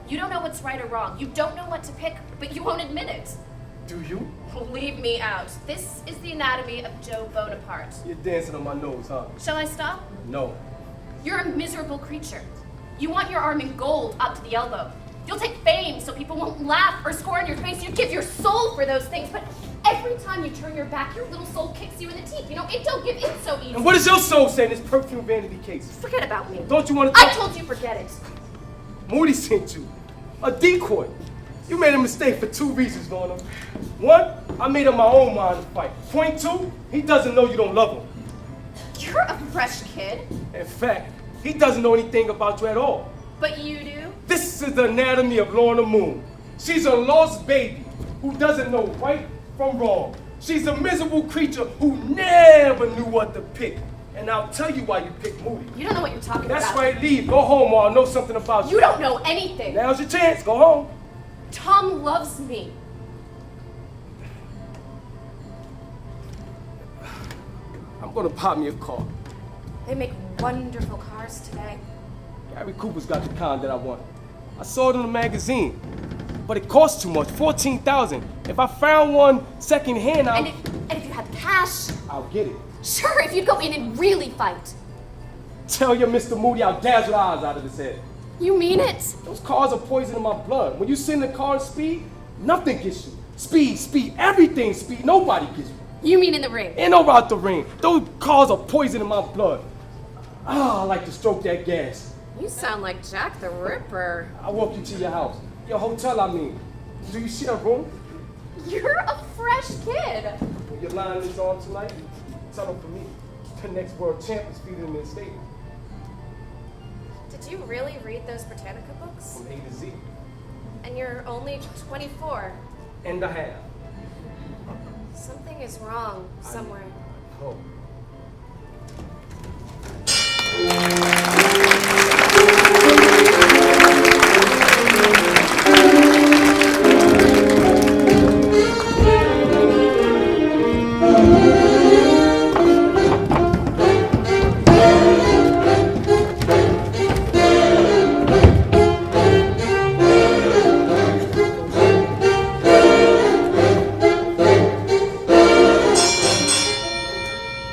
You don't know what's right or wrong. You don't know what to pick, but you won't admit it. Do you? Leave me out. This is the anatomy of Joe Bonaparte. You're dancing on my nose, huh? Shall I stop? No. You're a miserable creature. You want your arm in gold up to the elbow. You'll take fame so people won't laugh or score in your face. You give your soul for those things, but every time you turn your back, your little soul kicks you in the teeth. You know, it don't give in so easy. And what does your soul say in this perfume vanity case? Forget about me. Don't you want to I talk? told you forget it. Moody sent you. A decoy. You made a mistake for 2 reasons, Lorna. 1, I made up my own mind to fight. Point 2, he doesn't know you don't love him. You're a fresh kid. In fact, he doesn't know anything about you at all. But you do? This is the anatomy of Lorna Moon. She's a lost baby who doesn't know right from wrong. She's a miserable creature who never knew what to pick. And I'll tell you why you picked Moody. You don't know what you're talking about. That's right, leave. Go home or I'll know something about you. You don't know anything. Now's your chance. Go home. Tom loves me. I'm gonna pop me a car. They make wonderful cars today. Gary Cooper's got the kind that I want. I saw it in the magazine, but it costs too much, $14,000. If I found one secondhand, And if you had cash, I'll get it. sure, if you'd go in and really fight. Tell your Mr. Moody I'll dazzle the eyes out of his head. You mean it? Those cars are poisoning my blood. When you sit in the car and speed, nothing gets you. Speed, everything speed. Nobody gets you. You mean in the ring? Ain't no about the ring. Those cars are poisoning my blood. I like to stroke that gas. You sound like Jack the Ripper. I walk you to your house. Your hotel, I mean. Do you share a room? You're a fresh kid. When your line is on tonight, tell them for me. The next world champ is feeding in the stadium. Did you really read those Britannica books? From A to Z. And you're only 24. And a half. Something is wrong somewhere. Oh.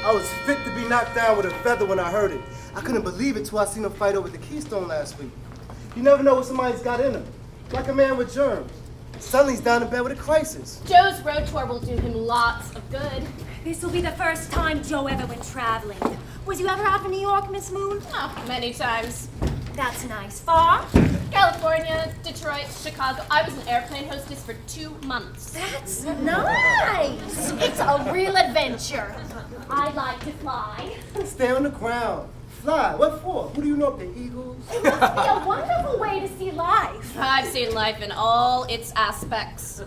I was fit to be knocked down with a feather when I heard it. I couldn't believe it till I seen him fight over the Keystone last week. You never know what somebody's got in him. Like a man with germs. Suddenly he's down in bed with a crisis. Joe's road tour will do him lots of good. This will be the first time Joe ever went traveling. Was you ever out in New York, Miss Moon? Oh, many times. That's nice. Far? California, Detroit, Chicago. I was an airplane hostess for 2 months. That's nice. It's a real adventure. I like to fly. Stay on the ground. Fly. What for? Who do you know up the Eagles? It must be a wonderful way to see life. I've seen life in all its aspects.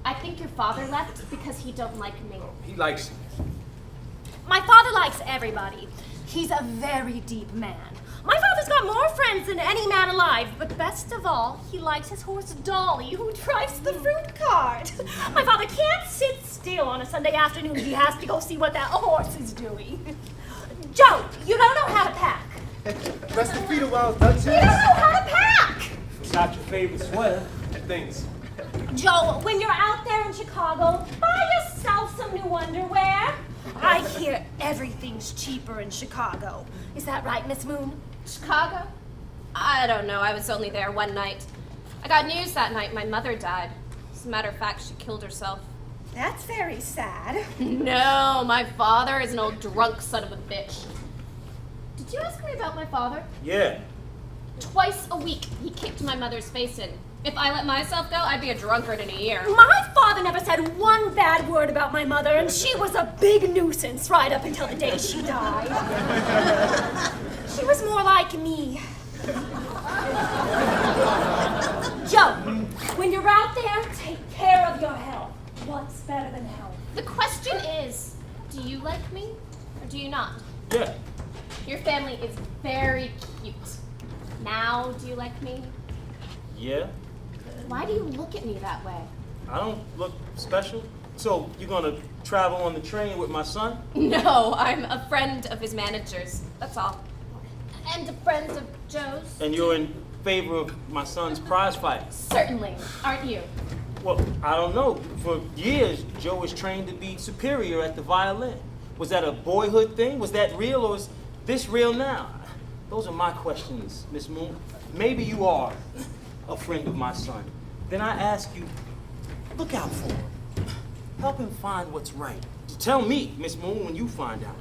I think your father left because he don't like me. He likes you. My father likes everybody. He's a very deep man. My father's got more friends than any man alive, but best of all, he likes his horse Dolly, who drives the fruit cart. My father can't sit still on a Sunday afternoon. He has to go see what that horse is doing. Joe, you don't know how to pack. Rest your feet a while, Duchess. You don't know how to pack. Forgot your favorite sweater. Thanks. Joe, when you're out there in Chicago, buy yourself some new underwear. I hear everything's cheaper in Chicago. Is that right, Miss Moon? Chicago? I don't know. I was only there one night. I got news that night my mother died. As a matter of fact, she killed herself. That's very sad. No, my father is an old drunk son of a bitch. Did you ask me about my father? Yeah. Twice a week, he kicked my mother's face in. If I let myself go, I'd be a drunkard in a year. My father never said one bad word about my mother, and she was a big nuisance right up until the day she died. She was more like me. Joe, when you're out there, take care of your health. What's better than health? The question is, do you like me or do you not? Yeah. Your family is very cute. Now, do you like me? Yeah. Why do you look at me that way? I don't look special. So you gonna travel on the train with my son? No, I'm a friend of his manager's. That's all. And a friend of Joe's. And you're in favor of my son's prize fight? Certainly, aren't you? Well, I don't know. For years, Joe was trained to be superior at the violin. Was that a boyhood thing? Was that real, or is this real now? Those are my questions, Miss Moon. Maybe you are a friend of my son. Then I ask you, look out for him. Help him find what's right. Tell me, Miss Moon, when you find out.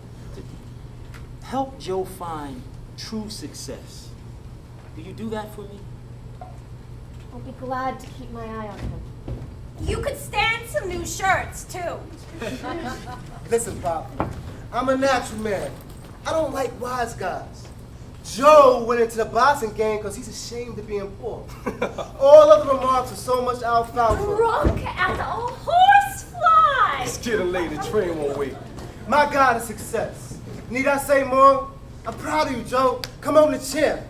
Help Joe find true success. Do you do that for me? I'll be glad to keep my eye on him. You could stand some new shirts, too. Listen, Pop. I'm a natural man. I don't like wise guys. Joe went into the boxing game because he's ashamed of being poor. All other remarks are so much alfalfa. Drunk as a horsefly. It's getting late, the train won't wait. My God is success. Need I say more? I'm proud of you, Joe. Come on the champ.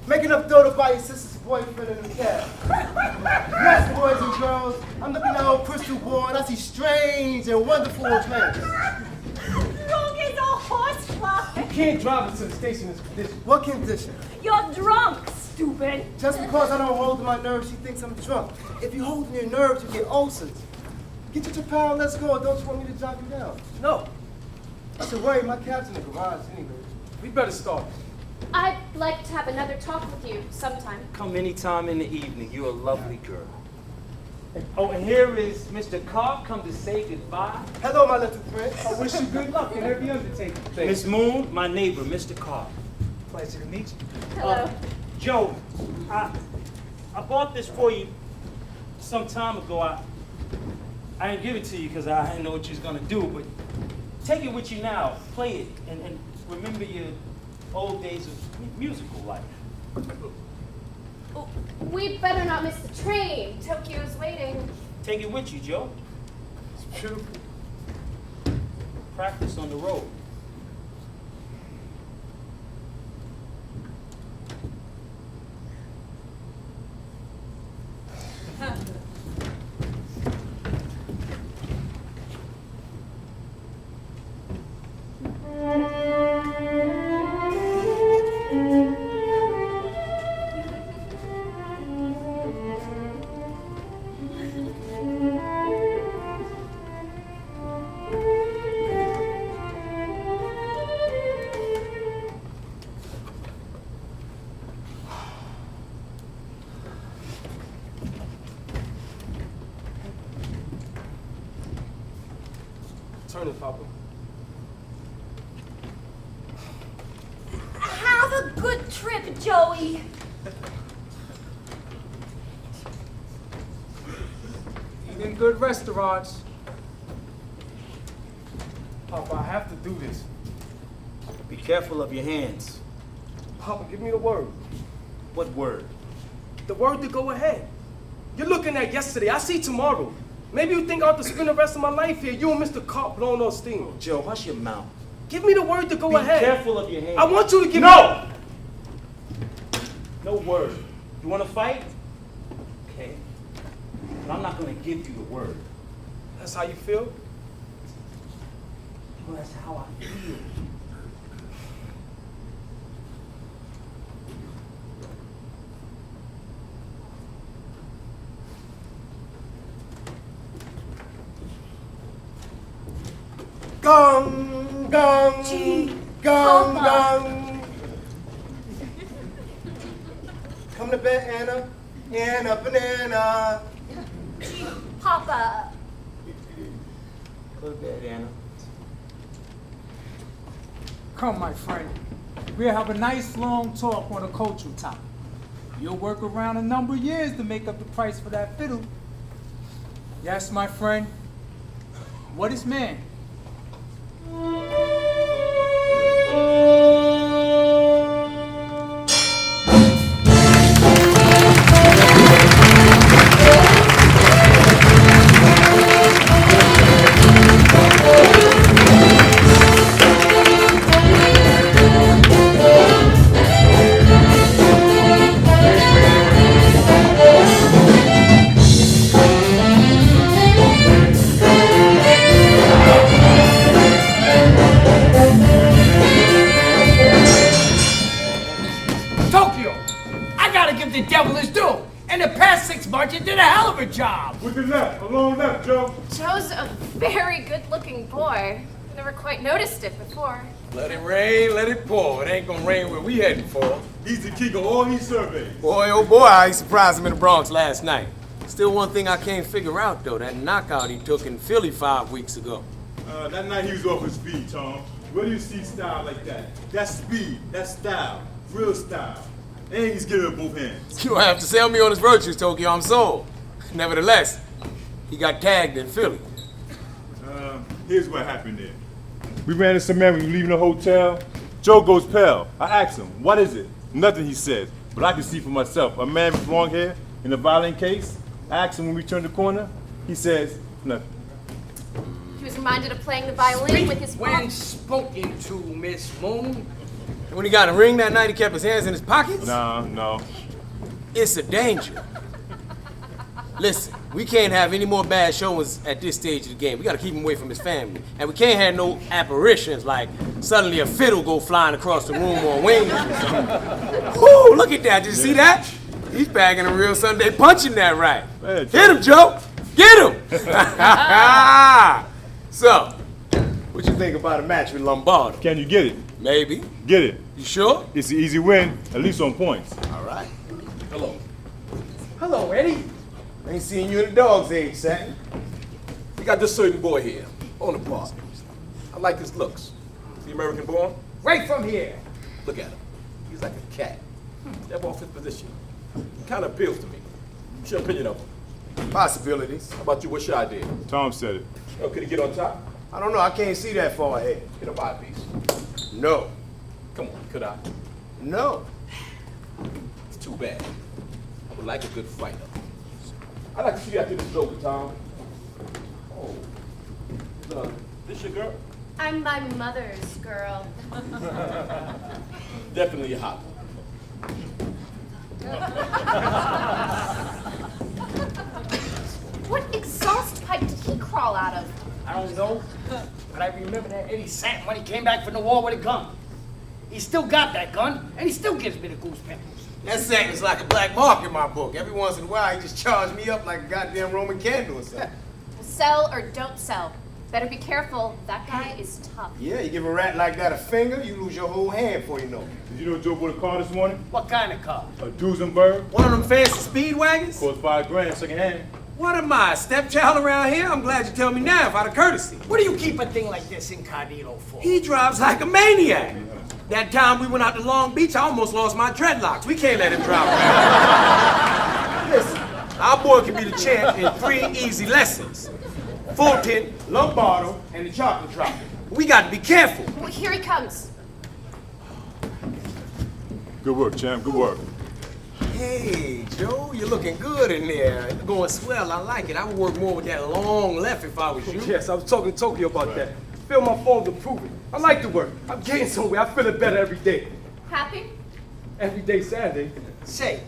Make enough dough to buy your sister's boyfriend in the cab. Yes, boys and girls, I'm looking at old Crystal Ball and I see strange and wonderful dreams. Drunk as a horsefly. You can't drive us to the station in this condition. What condition? You're drunk, stupid. Just because I don't hold in my nerves, she thinks I'm drunk. If you hold in your nerves, you get ulcers. Get your Japan, let's go. Don't you want me to drive you down? No. I said, wait, my cab's in the garage anyway. We better start. I'd like to have another talk with you sometime. Come anytime in the evening. You're a lovely girl. Oh, and here is Mr. Carr come to say goodbye. Hello, my little prince. I wish you good luck in every undertaking. Miss Moon, my neighbor, Mr. Carr. Pleasure to meet you. Hello. Joe, I bought this for you some time ago. I didn't give it to you because I didn't know what you was gonna do, but take it with you now. Play it and remember your old days of musical life. Oh, we'd better not miss the train. Tokyo's waiting. Take it with you, Joe. It's beautiful. Practice on the road. Turn it, Papa. Have a good trip, Joey. Eat in good restaurants. Papa, I have to do this. Be careful of your hands. Papa, give me the word. What word? The word to go ahead. You're looking at yesterday. I see tomorrow. Maybe you think I'll have to spend the rest of my life here, you and Mr. Carp blowing off steam. Joe, hush your mouth. Give me the word to go Be ahead. careful of your hands. I want you to give No! No word. You want to fight? Okay. But I'm not going to give you the word. That's how you feel? Well, that's how I feel. Gong, gong, gong, gong. Come to bed, Anna. Anna, banana. Papa. Go to bed, Anna. Come, my friend. We'll have a nice long talk on a cultural topic. You'll work around a number of years to make up the price for that fiddle. Yes, my friend. What is man? The devil is due. In the past 6 months, you did a hell of a job. With the left, a long left, Joe. Joe's a very good-looking boy. Never quite noticed it before. Let it rain, let it pour. It ain't gonna rain where we heading for. He's the king of all these surveys. Boy, oh boy, I surprised him in the Bronx last night. Still one thing I can't figure out, though, that knockout he took in Philly 5 weeks ago. That night he was off his speed, Tom. Where do you see style like that? That's speed, that's style, real style. And he's giving it both hands. You don't have to sell me on his virtues, Tokyo, I'm sold. Nevertheless, he got tagged in Philly. Here's what happened there. We ran into some man when we were leaving the hotel. Joe goes pale. I asked him, what is it? Nothing, he says. But I can see for myself. A man with long hair in a violin case. I asked him when we turned the corner. He says, nothing. He was reminded of playing the violin with his When spoken to, Miss Moon. And when he got a ring that night, he kept his hands in his pockets? No. It's a danger. Listen, we can't have any more bad showings at this stage of the game. We gotta keep him away from his family. And we can't have no apparitions like suddenly a fiddle go flying across the room on wings or something. Whoo, look at that. Did you see that? He's bagging a real Sunday punch in that right. Hey, Hit him, Joe. Get him. So, What you think about a match with Lombardo? Can you get it? Maybe. Get it. You sure? It's an easy win, at least on points. All right. Hello. Hello, Eddie. Ain't seen you in a dog's age, Satin. We got this certain boy here, on the park. I like his looks. Is he American born? Right from here. Look at him. He's like a cat. Step off his position. He kind of appeals to me. What's your opinion of him? Possibilities. How about you? What's your idea? Tom said it. Oh, could he get on top? I don't know. I can't see that far ahead. Get a by piece. No. Come on, could I? No. It's too bad. I would like a good fighter. I'd like to see you after this over, Tom. Oh. This your girl? I'm my mother's girl. Definitely a hot one. What exhaust pipe did he crawl out of? I don't know, but I remember that Eddie Satin when he came back from the war with a gun. He still got that gun, and he still gives me the goose pimples. That Satin's like a black mark in my book. Every once in a while, he just charged me up like a goddamn Roman candle or something. Sell or don't sell. Better be careful. That guy is tough. Yeah, you give a rat like that a finger, you lose your whole hand before you know it. Did you know Joe bought a car this morning? What kind of car? A Duesenberg. One of them fancy speed wagons? Cost $5 grand, second hand. What am I, stepchild around here? I'm glad you tell me now, out of courtesy. What do you keep a thing like this incognito for? He drives like a maniac. That time we went out to Long Beach, I almost lost my dreadlocks. We can't let him drive around. Listen, our boy can be the champ in 3 easy lessons. Fulton, Lombardo, and the chocolate dropper. we got to be careful. Well, here he comes. Good work, champ. Good work. Hey, Joe, you're looking good in there. You're going swell. I like it. I would work more with that long left if I was you. Yes, I was talking to Tokyo about that. Fill my phone to prove it. I like the work. I'm getting somewhere. I feel it better every day. Happy? Every day Saturday. Say,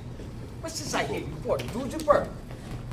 what's this I hear you bought? A Duesenberg?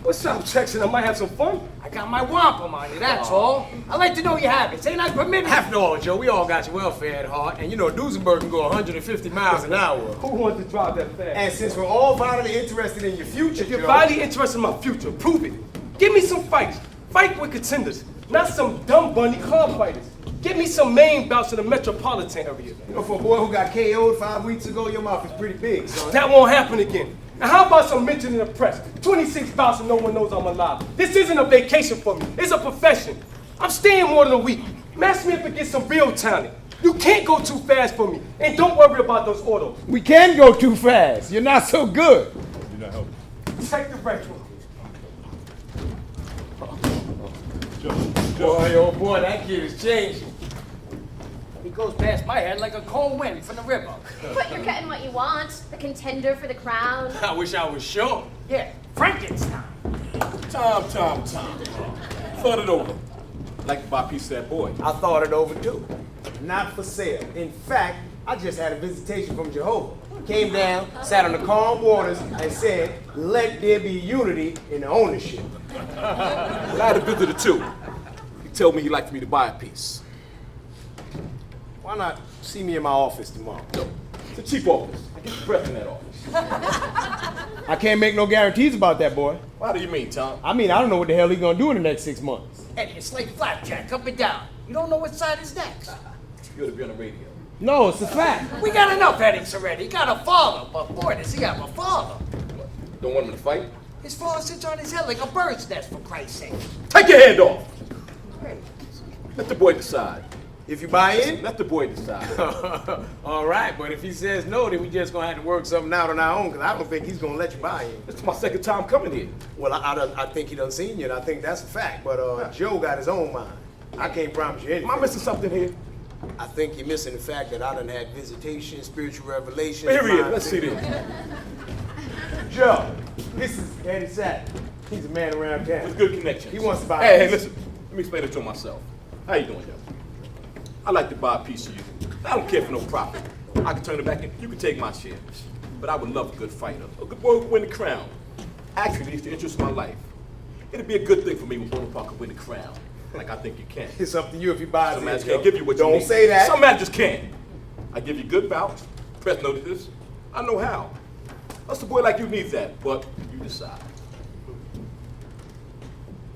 What's up, Jackson? I might have some fun. I got my wampum on you, that's all. I like to know your habits. Ain't I permitted? After all, Joe, we all got your welfare at heart. And you know, Duesenberg can go 150 miles an hour. Who wants to drive that fast? And since we're all vitally interested in your future, If you're Joe, vitally interested in my future, prove it. Give me some fights. Fight with contenders, not some dumb bunny club fighters. Give me some main bouts in the metropolitan area. you know, for a boy who got KO'd 5 weeks ago, your mouth is pretty big, son. That won't happen again. Now how about some mention in the press? 26 bouts and no one knows I'm alive. This isn't a vacation for me. It's a profession. I'm staying more than a week. Match me up against some real talent. You can't go too fast for me. And don't worry about those autos. We can go too fast. You're not so good. You're not helping. Take the retro. Boy, oh boy, that kid is changing. He goes past my head like a cold wind from the river. But you're getting what you want. The contender for the crown. I wish I was sure. Yeah, Frankenstein. Tom. Thought it over. I'd like to buy a piece of that boy. I thought it over too. Not for sale. In fact, I just had a visitation from Jehovah. Came down, sat on the calm waters, and said, let there be unity in the ownership. Well, I had a visitor too. He told me he'd like for me to buy a piece. Why not see me in my office tomorrow? No, it's a cheap office. I get the breath in that office. I can't make no guarantees about that, boy. What do you mean, Tom? I mean, I don't know what the hell he's gonna do in the next 6 months. Eddie, it's like flapjack, up and down. You don't know what side is next. You ought to be on the radio. No, it's a fact. We got enough Eddies already. He got a father, but boy, does he have a father. Don't want him to fight? His father sits on his head like a bird's nest, for Christ's sake. Take your hand off! Let the boy decide. If you buy in? Let the boy decide. All right, but if he says no, then we just gonna have to work something out on our own, because I don't think he's gonna let you buy in. This is my second time coming here. Well, I think he done seen you, and I think that's a fact, but Joe got his own mind. I can't promise you anything. Am I missing something here? I think you're missing the fact that I done had visitation, spiritual revelation. Here he is. Let's see this. Joe, this is Eddie Satin. He's a man around town. With good connections. He wants to buy Hey, a piece. listen. Let me explain it to myself. How you doing, Joe? I'd like to buy a piece of you. I don't care for no profit. I can turn it back and you can take my shares. But I would love a good fighter. A good boy who win the crown. Actually, it's the interest of my life. It'd be a good thing for me when Bonaparte Parker win the crown. Like I think you can. It's up to you if you buy it. Some managers can't give you what you Don't need. say that. Some managers can. I give you good bouts. Press notices. I know how. Us a boy like you needs that, but you decide.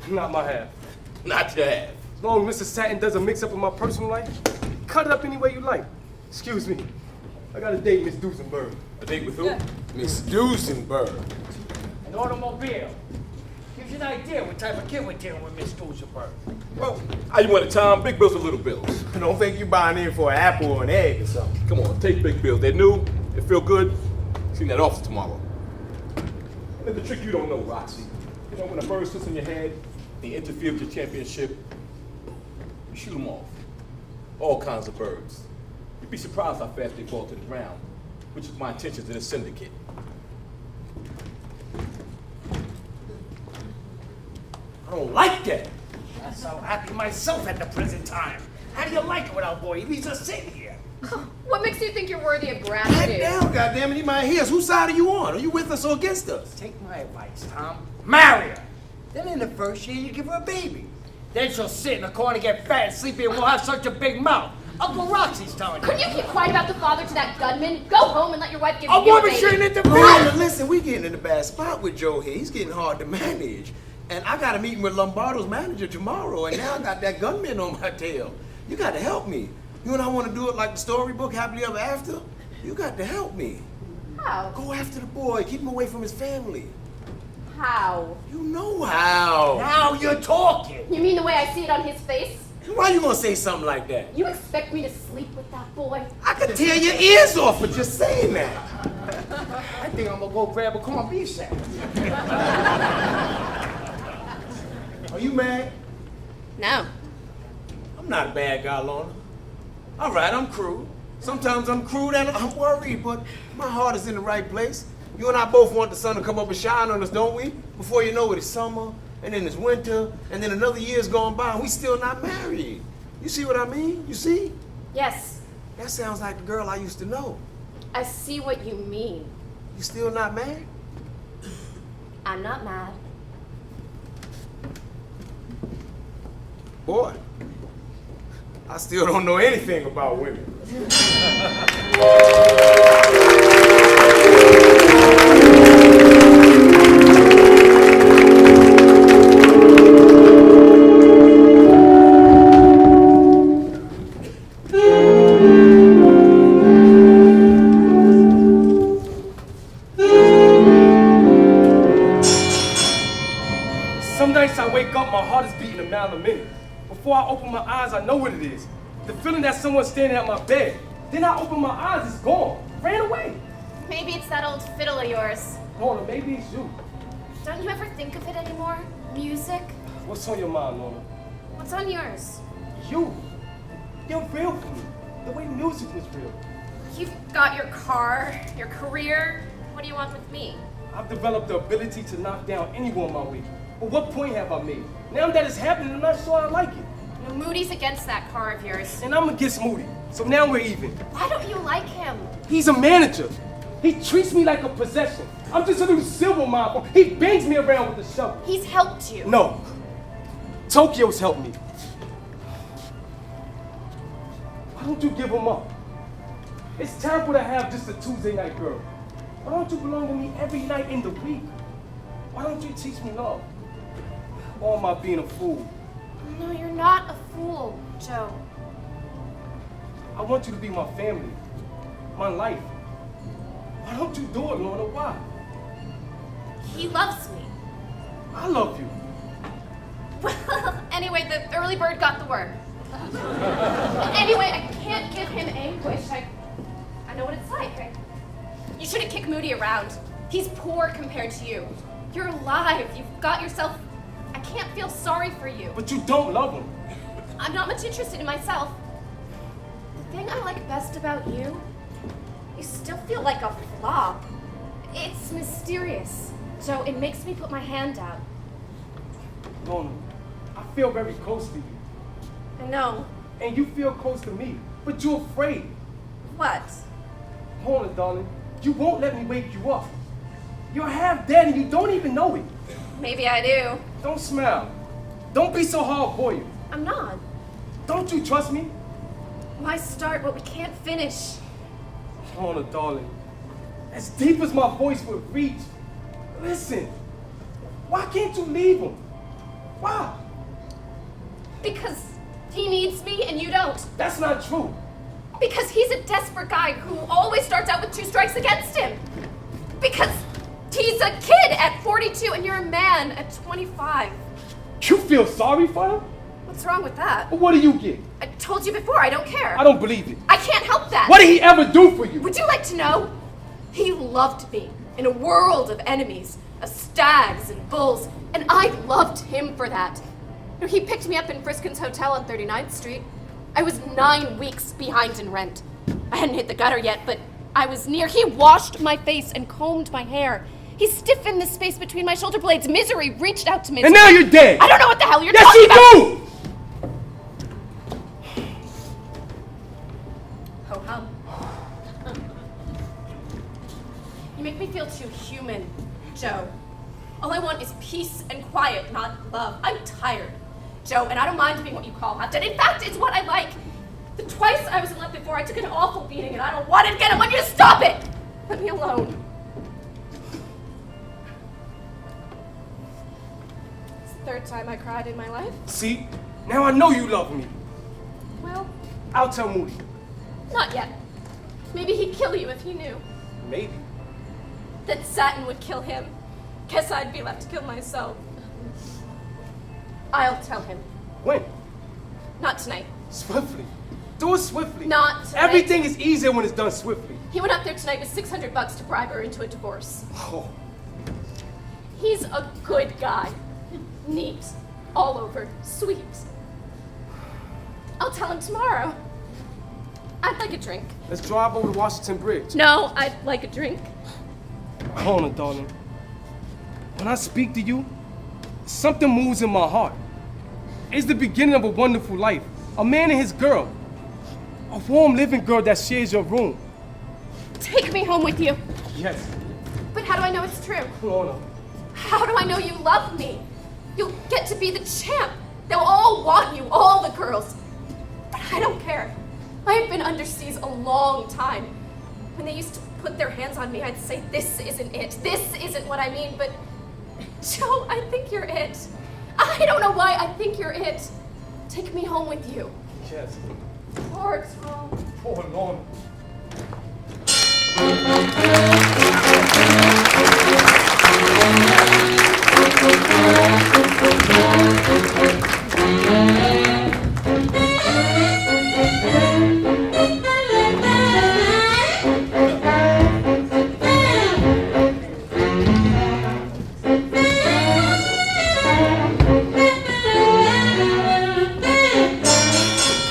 Not my half. Not your half. As long as Mr. Satin doesn't mix up in my personal life, cut it up any way you like. Excuse me. I got a date, Miss Duesenberg. A date with who? Miss Duesenberg. An automobile. Gives you an idea what type of kid we're dealing with, Miss Duesenberg. Well, how you want it, Tom? Big bills or little bills? Don't think you buying in for an apple or an egg or something. Come on, take big bills. They're new, they feel good. See that office tomorrow. And the trick you don't know, Roxy. You know, when a bird sits in your head, they interfere with your championship, you shoot them off. All kinds of birds. You'd be surprised how fast they fall to the ground, which is my intention to this syndicate. I don't like that. I'm so happy myself at the present time. How do you like it without boy? He's just sitting here. What makes you think you're worthy of Back gratitude? down, goddammit, he might hear us. Whose side are you on? Are you with us or against us? Take my advice, Tom. Marry her. Then in the first year, you give her a baby. Then she'll sit in the corner, get fat and sleepy, and we'll have such a big mouth. Uncle Roxy's telling you. Couldn't you keep quiet about the father to that gunman? Go home and let your wife give A you a woman baby. shouldn't interfere. Well, listen, we getting in a bad spot with Joe here. He's getting hard to manage. And I got a meeting with Lombardo's manager tomorrow, and now I got that gunman on my tail. You got to help me. You and I want to do it like the storybook, Happily Ever After? You got to help me. How? Go after the boy. Keep him away from his family. How? You know how. Now you're talking. You mean the way I see it on his face? Why you gonna say something like that? You expect me to sleep with that boy? I could tear your ears off for just saying that. I think I'm gonna go grab a corned beef sandwich. Are you mad? No. I'm not a bad guy, Lorna. All right, I'm crude. Sometimes I'm crude and I'm worried, but my heart is in the right place. You and I both want the sun to come up and shine on us, don't we? Before you know it, it's summer, and then it's winter, and then another year's gone by, and we still not married. You see what I mean? You see? Yes. That sounds like the girl I used to know. I see what you mean. You still not mad? I'm not mad. Boy, I still don't know anything about women. Some nights I wake up, my heart is beating a mile a minute. Before I open my eyes, I know what it is. The feeling that someone's standing at my bed. Then I open my eyes, it's gone. Ran away. Maybe it's that old fiddle of yours. Lorna, maybe it's you. Don't you ever think of it anymore? Music? What's on your mind, Lorna? What's on yours? You. You're real for me. The way music was real. You've got your car, your career. What do you want with me? I've developed the ability to knock down anyone my way. But what point have I made? Now that it's happening, I'm not sure I like it. You know, Moody's against that car of yours. And I'm against Moody. So now we're even. Why don't you like him? He's a manager. He treats me like a possession. I'm just a little silver mile. He bangs me around with a shovel. He's helped you. No. Tokyo's helped me. Why don't you give him up? It's terrible to have just a Tuesday night girl. Why don't you belong to me every night in the week? Why don't you teach me love? Or am I being a fool? No, you're not a fool, Joe. I want you to be my family, my life. Why don't you do it, Lorna? Why? He loves me. I love you. Well, anyway, the early bird got the worm. Anyway, I can't give him anguish. I know what it's like. You shouldn't kick Moody around. He's poor compared to you. You're alive. You've got yourself. I can't feel sorry for you. But you don't love him. I'm not much interested in myself. The thing I like best about you, you still feel like a flop. It's mysterious. So it makes me put my hand out. Lorna, I feel very close to you. I know. And you feel close to me, but you're afraid. What? Lorna, darling, you won't let me wake you up. You're half dead and you don't even know it. Maybe I do. Don't smile. Don't be so hard-boiled. I'm not. Don't you trust me? Why start what we can't finish? Lorna, darling, as deep as my voice would reach, listen, why can't you leave him? Why? Because he needs me and you don't. That's not true. Because he's a desperate guy who always starts out with 2 strikes against him. Because he's a kid at 42 and you're a man at 25. You feel sorry for him? What's wrong with that? Well, what do you get? I told you before, I don't care. I don't believe it. I can't help that. What did he ever do for you? Would you like to know? He loved me in a world of enemies, of stags and bulls, and I loved him for that. He picked me up in Friskin's Hotel on 39th Street. I was 9 weeks behind in rent. I hadn't hit the gutter yet, but I was near. He washed my face and combed my hair. He stiffened the space between my shoulder blades. Misery reached out to me. And now you're dead. I don't know what the hell you're yes, talking you about. do. Ho hum. You make me feel too human, Joe. All I want is peace and quiet, not love. I'm tired, Joe, and I don't mind being what you call hot dead. In fact, it's what I like. The twice I was in love before, I took an awful beating, and I don't want it again. I want you to stop it. Let me alone. It's the 3rd time I cried in my life. See? Now I know you love me. Well, I'll tell Moody. not yet. Maybe he'd kill you if he knew. Maybe. That Satin would kill him. Guess I'd be left to kill myself. I'll tell him. When? Not tonight. Swiftly. Do it swiftly. Not tonight. Everything is easier when it's done swiftly. He went up there tonight with $600 to bribe her into a divorce. Oh. He's a good guy. Neat. All over. Sweet. I'll tell him tomorrow. I'd like a drink. Let's drive over to Washington Bridge. No, I'd like a drink. Hold on, darling. When I speak to you, something moves in my heart. It's the beginning of a wonderful life. A man and his girl. A warm, living girl that shares your room. Take me home with you. Yes. But how do I know it's true? Hold on. How do I know you love me? You'll get to be the champ. They'll all want you, all the girls. But I don't care. I have been underseas a long time. When they used to put their hands on me, I'd say, this isn't it. This isn't what I mean, but Joe, I think you're it. I don't know why, I think you're it. Take me home with you. Yes. Or Tom. Poor Lorna.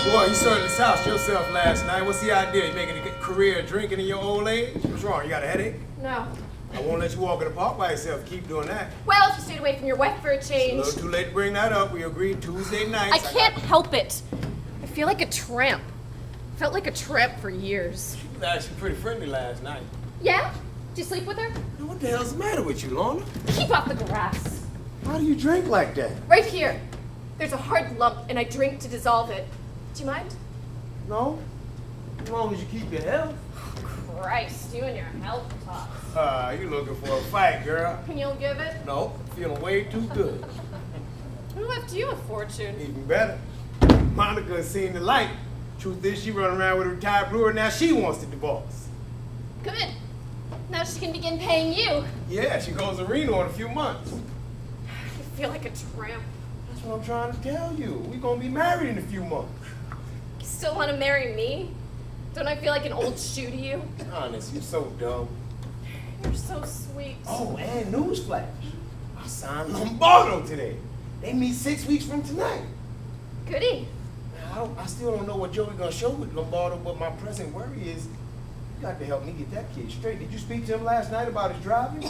Boy, you certainly soused yourself last night. What's the idea? You making a career of drinking in your old age? What's wrong? You got a headache? No. I won't let you walk in the park by yourself. Keep doing that. Well, if you stayed away from your wife for a It's a change. little too late to bring that up. We agreed Tuesday nights. I can't help it. I feel like a tramp. Felt like a tramp for years. She was actually pretty friendly last night. Yeah? Did you sleep with her? What the hell's the matter with you, Lorna? Keep off the grass. How do you drink like that? Right here. There's a hard lump, and I drink to dissolve it. Do you mind? No. As long as you keep your health. Christ, you and your health talks. You looking for a fight, girl. Can you give it? No, feeling way too good. Who left you a fortune? Even better. Monica has seen the light. Truth is, she running around with a retired brewer, now she wants the divorce. Good. Now she can begin paying you. Yeah, she goes to Reno in a few months. I feel like a tramp. That's what I'm trying to tell you. We're gonna be married in a few months. You still want to marry me? Don't I feel like an old shoe to you? Honest, you're so dumb. You're so sweet. Oh, and newsflash. I signed Lombardo today. They meet 6 weeks from tonight. Goody. I still don't know what Joey gonna show with Lombardo, but my present worry is you got to help me get that kid straight. Did you speak to him last night about his driving?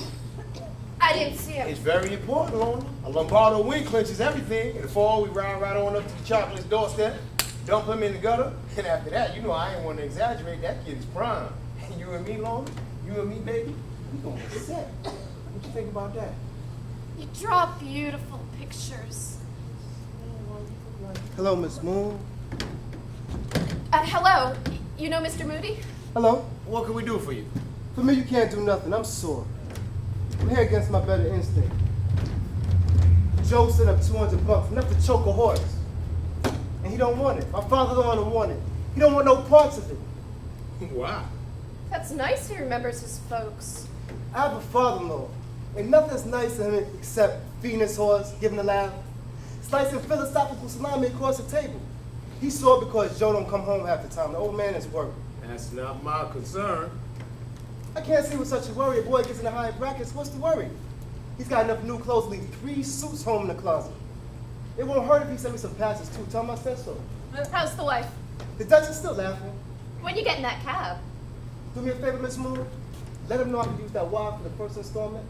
I didn't see him. It's very important, Lorna. A Lombardo win clinches everything. In the fall, we ride right on up to the chocolate's doorstep, dump him in the gutter, and after that, you know I ain't want to exaggerate, that kid is prime. And you and me, Lorna, you and me, baby, we gonna get set. What you think about that? You draw beautiful pictures. Hello, Miss Moon. Hello. You know Mr. Moody? Hello. What can we do for you? For me, you can't do nothing. I'm sore. I'm here against my better instinct. Joe set up $200, enough to choke a horse. and he don't want it. My father don't want it. He don't want no parts of it. Why? That's nice he remembers his folks. I have a father-in-law, and nothing's nice to him except feeding his horse, giving a laugh, slicing philosophical salami across the table. He saw it because Joe don't come home half the time. The old man is worried. That's not my concern. I can't see what's such a worry. A boy gets in the higher brackets. What's the worry? He's got enough new clothes to leave 3 suits home in the closet. It won't hurt if he sent me some patches too. Tell him I said so. How's the wife? The Dutch is still laughing. When you get in that cab? Do me a favor, Miss Moore. Let him know I can use that wire for the first installment.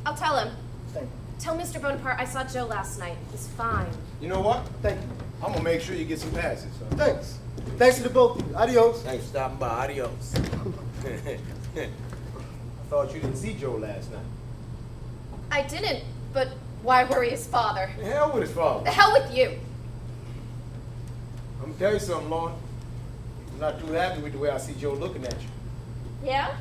I'll tell him. Thank you. Tell Mr. Bonaparte I saw Joe last night. He's fine. You know what? Thank you. I'm gonna make sure you get some passes. Son. Thanks. Thanks to the both of you. Adios. Thanks for stopping by. Adios. I thought you didn't see Joe last night. I didn't, but why worry his father? The hell with his father. The hell with you. I'm gonna tell you something, Lauren. I'm not too happy with the way I see Joe looking at you. Yeah?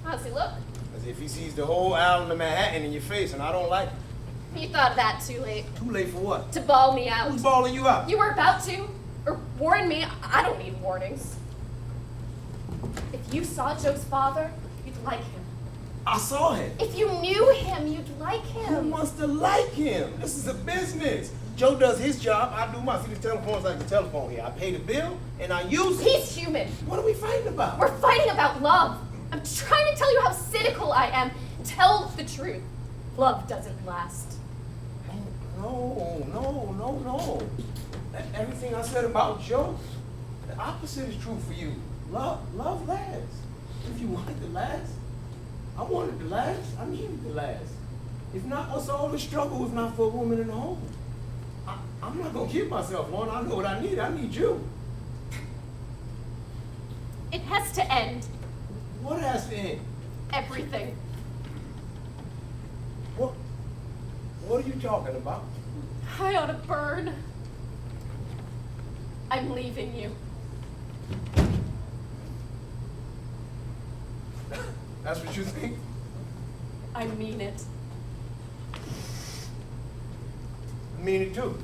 How's he look? As if he sees the whole island of Manhattan in your face, and I don't like it. You thought of that too late. Too late for what? To bawl me out. Who's balling you out? You were about to. Or warn me. I don't need warnings. If you saw Joe's father, you'd like him. I saw him. If you knew him, you'd like Who him. wants to like him? This is a business. Joe does his job, I do mine. See, the telephone's like the telephone here. I pay the bill, and I use it. He's human. What are we fighting about? We're fighting about love. I'm trying to tell you how cynical I am. Tell the truth. Love doesn't last. No. Everything I said about Joe, the opposite is true for you. Love lasts. If you want it to last, I want it to last. I need it to last. If not, what's all the struggle if not for a woman in the home? I'm not gonna kid myself, Lauren. I know what I need. I need you. It has to end. What has to end? Everything. What are you talking about? I ought to burn. I'm leaving you. That's what you think? I mean it. I mean it too.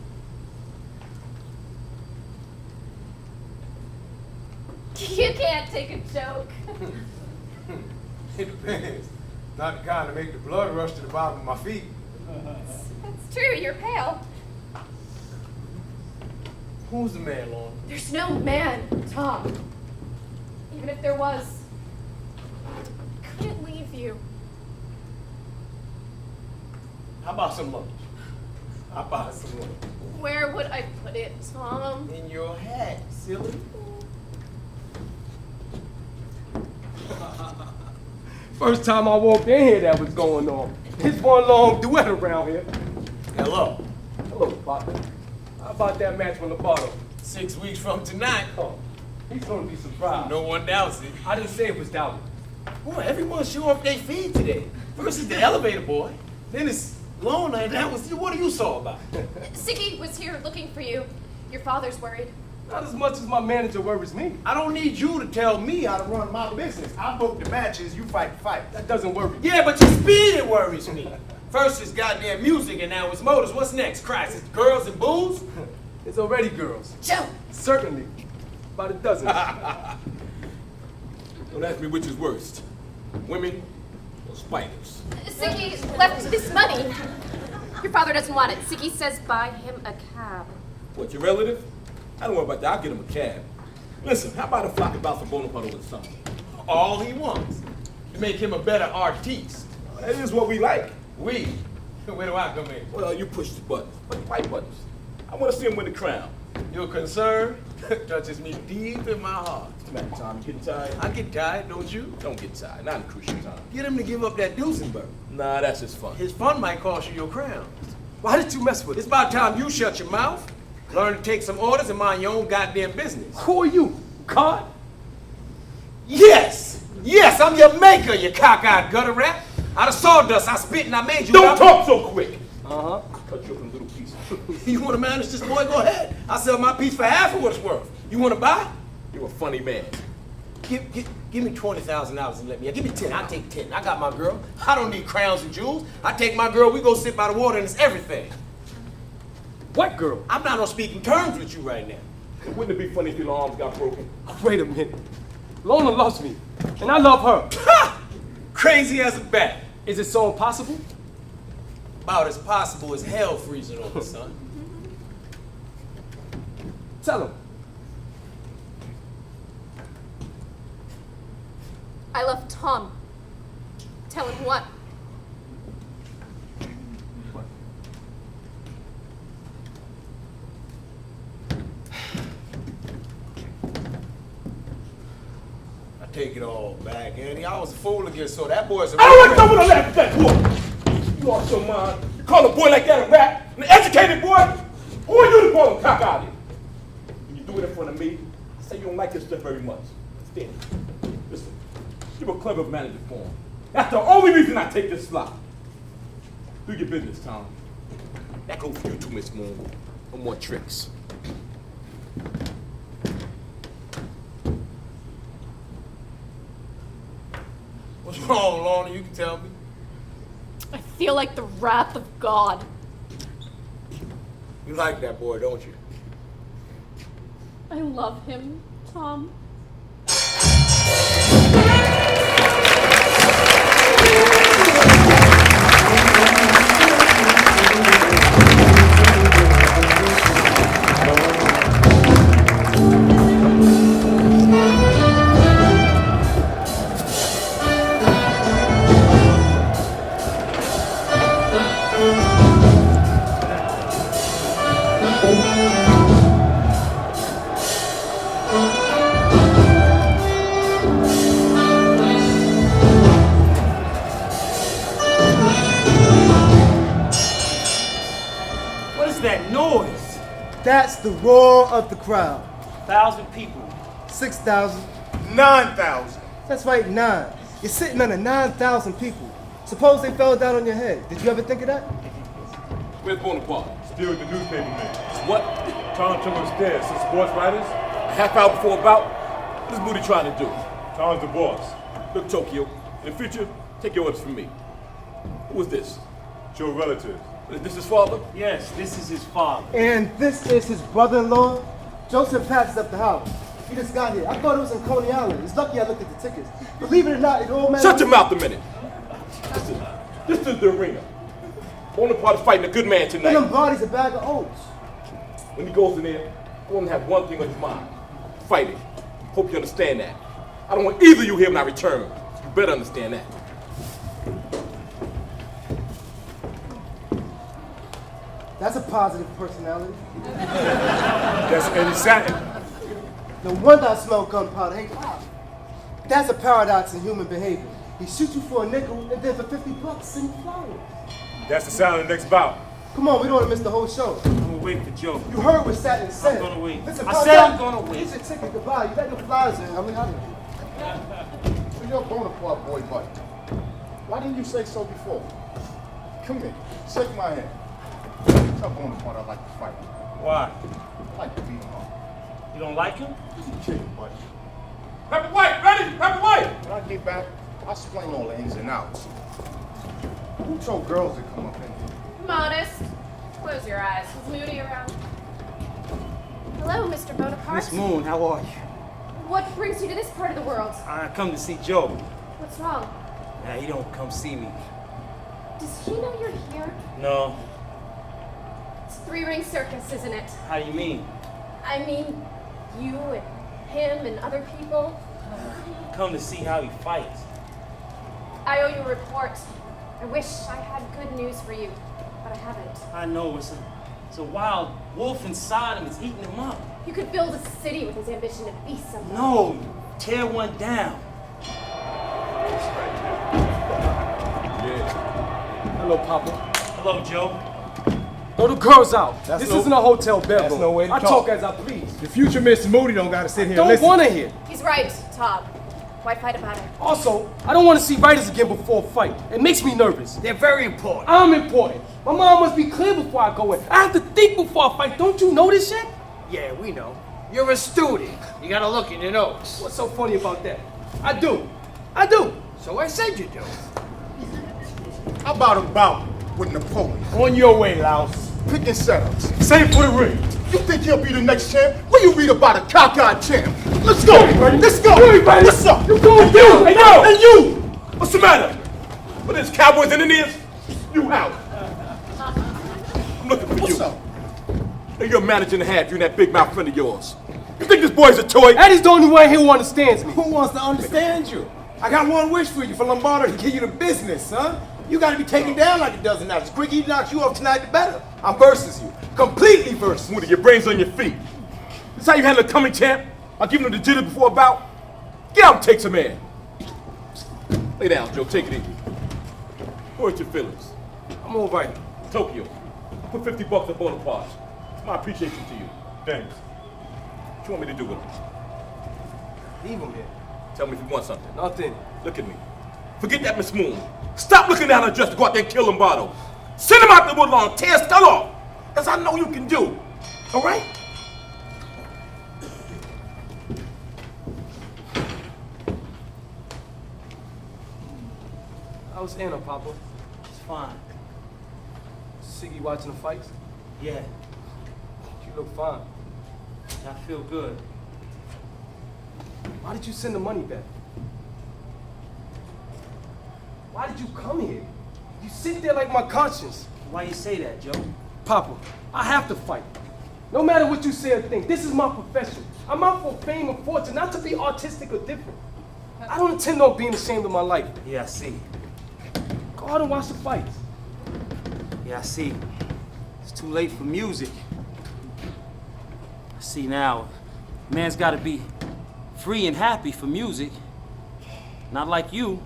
You can't take a joke. It depends. Not the kind to make the blood rush to the bottom of my feet. It's true, you're pale. Who's the man, Lauren? There's no man, Tom. Even if there was, I couldn't leave you. How about some lunch? How about some lunch? Where would I put it, Tom? In your hat, silly. First time I walked in here, that was going on. It's one long duet around here. Hello. Hello, partner. How about that match from the bottom? 6 weeks from tonight. Oh, he's gonna be surprised. No one doubts it. I didn't say it was doubted. Boy, everyone's showing off their feed today. First is the elevator boy, then it's Lorna, and that was what are you saw about? Siggy was here looking for you. Your father's worried. Not as much as my manager worries me. I don't need you to tell me how to run my business. I book the matches, you fight the fight. That doesn't worry me. Yeah, but your speed, it worries me. First is goddamn music, and now it's motors. What's next? Christ, it's girls and booze? It's already girls. Joe! Certainly. About a dozen. Don't ask me which is worst, women or spiders. Siggy left this money. Your father doesn't want it. Siggy says buy him a cab. What, your relative? I don't worry about that. I'll get him a cab. Listen, how about a flock of for Bonaparte over the summer? All he wants. To make him a better artiste. That is what we like. We? Where do I come in? Well, you push the buttons, but the right buttons. I want to see him win the crown. Your concern touches me deep in my heart. What's the matter, Tom? You getting tired? I get tired, don't you? Don't get tired. Not in crucial time. Get him to give up that Duesenberg. Nah, that's just fun. His fun might cost you your crown. Why did you mess with It's it? about time you shut your mouth, learn to take some orders, and mind your own goddamn business. Who are you? God? Yes! Yes, I'm your maker, you cockeyed gutter rat. Out of sawdust, I spit and I made you. Don't talk so quick! Uh-huh. Cut you up in little pieces. You want to manage this boy? Go ahead. I'll sell my piece for half of what it's worth. You want to buy? You're a funny man. Give me $20,000 and let me. Give me 10. I'll take 10. I got my girl. I don't need crowns and jewels. I take my girl. We go sit by the water and it's everything. What girl? I'm not on speaking terms with you right now. Wouldn't it be funny if your arms got broken? Wait a minute. Lona loves me, and I love her. Crazy as a bat. Is it so impossible? About as possible as hell freezing over, son. Tell him. I love Tom. Tell him what? I take it all back, Andy. I was a fool again, so that boy's a... I don't like someone to laugh at that boy. You lost your mind. You call a boy like that a rat? An educated boy? Who are you to call him cockeyed? When you do it in front of me, I say you don't like this stuff very much. Stand. Listen, you're a clever manager for him. That's the only reason I take this slot. Do your business, Tom. That goes for you too, Miss Moon. No more tricks. What's wrong, Lorna? You can tell me. I feel like the wrath of God. You like that boy, don't you? I love him, Tom. What is that noise? That's the roar of the crowd. 1,000 people. 6,000. 9,000. That's right, 9. You're sitting under 9,000 people. Suppose they fell down on your head. Did you ever think of that? Where's Bonaparte? Still with the newspaper man. What? Tom took upstairs. Some sports writers. A half hour before about? What is Moody trying to do? Tom's the boss. Look, Tokyo, in the future, take your orders from me. Who is this? Your relatives. Is this his father? Yes, this is his father. And this is his brother-in-law. Joseph passes up the house. He just got here. I thought it was in Coney Island. It's lucky I looked at the tickets. Believe it or not, it all matters. Shut your mouth a minute. Listen, this is the arena. Bonaparte is fighting a good man And them tonight. bodies a bag of oats. When he goes in there, I want him to have one thing on his mind. Fighting. Hope you understand that. I don't want either of you here when I return. You better understand that. That's a positive personality. That's Eddie Satin. No wonder I smell gunpowder. Hey, wow. That's a paradox in human behavior. He shoots you for a nickel, and then for $50, send you flowers. That's the sound of the next bout. Come on, we don't want to miss the whole show. I'm gonna wait for Joe. You heard what Satin said. I'm gonna wait. Listen, I Pop, said I'm Satin, gonna wait. Here's your ticket. Goodbye. You got your flowers in. I'm out of here. So you're a Bonaparte boy, buddy. Why didn't you say so before? Come here. Shake my hand. Tell Bonaparte I like to fight. Why? I like to beat him up. You don't like him? Chicken, buddy. Pepper White, ready? Pepper White! When I get back, I'll explain all the ins and outs. Who told girls to come up in here? Modest. Close your eyes. Is Moody around? Hello, Mr. Bonaparte. Miss Moon, how are you? What brings you to this part of the world? I come to see Joe. What's wrong? Nah, he don't come see me. Does he know you're here? No. It's three-ring circus, isn't it? How do you mean? I mean, you and him and other people. Come to see how he fights. I owe you a report. I wish I had good news for you, but I haven't. I know it's a wild wolf inside him. It's eating him up. You could build a city with his ambition to be someone. No, tear one down. Hello, Papa. Hello, Joe. Throw the girls out. That's This no- isn't a hotel bedroom. that's no way to I talk. talk as I please. The future Mr. Moody don't gotta sit here Don't and listen. want to hear. He's right, Tom. Why fight about it? Also, I don't want to see writers again before a fight. It makes me nervous. They're very important. I'm important. My mind must be clear before I go in. I have to think before I fight. Don't you know this shit? Yeah, we know. You're a student. You gotta look in your notes. What's so funny about that? I do. I do. So I said you do. How about a bout with Napoleon? On your way, Louse. picking setups. Same for the ring. You think he'll be the next champ? What you read about a cockeyed champ? Let's go, let's go. Everybody, What's up? You going you? Hey, yo! Hey, you! What's the matter? What is Cowboys and Indians? You out. I'm looking for What's you. up? Hey, you're a manager and a half. You and that big mouth friend of yours. You think this boy's a toy? Eddie's the only one here who understands me. Who wants to understand you? I got one wish for you, for Lombardo to give you the business, son. You gotta be taken down like a dozen notches. The quicker he knocks you off tonight, the better. I'm versus you. Completely versus. Moody, your brains on your feet. This how you handle a coming champ? I'll give him the jitter before a bout. Get out and take some air. Lay down, Joe. Take it easy. Hurt your feelings. I'm all right. Tokyo, put $50 up on the parts. It's my appreciation to you. Thanks. What you want me to do with him? Leave him here. Tell me if you want something. Nothing. Look at me. Forget that, Miss Moon. Stop looking down her dress to go out there and kill Lombardo. Send him out the woodlawn, tear his skull off. As I know you can do. All right? How's Anna, Papa? It's fine. Siggy watching the fights? Yeah, You look fine. I feel good. Why did you send the money back? Why did you come here? You sit there like my conscience. Why you say that, Joe? Papa, I have to fight. No matter what you say or think, this is my profession. I'm out for fame and fortune, not to be artistic or different. I don't intend on being ashamed of my life. Yeah, I see. Go out and watch the fights. Yeah, I see. It's too late for music. I see now. Man's gotta be free and happy for music. Not like you.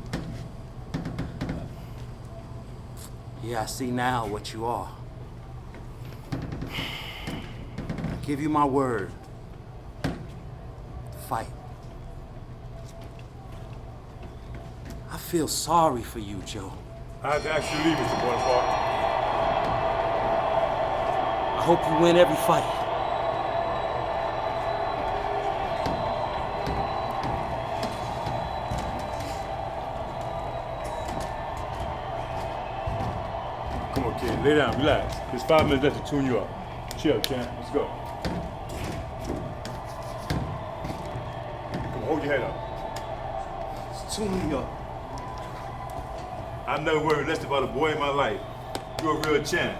Yeah, I see now what you are. I give you my word. Fight. I feel sorry for you, Joe. I have to actually leave, Mr. Bonaparte. I hope you win every fight. Come on, kid. Lay down. Relax. There's 5 minutes left to tune you up. Chill, champ. Let's go. Come on, hold your head up. It's tune me up. I've never worried less about a boy in my life. You're a real champ.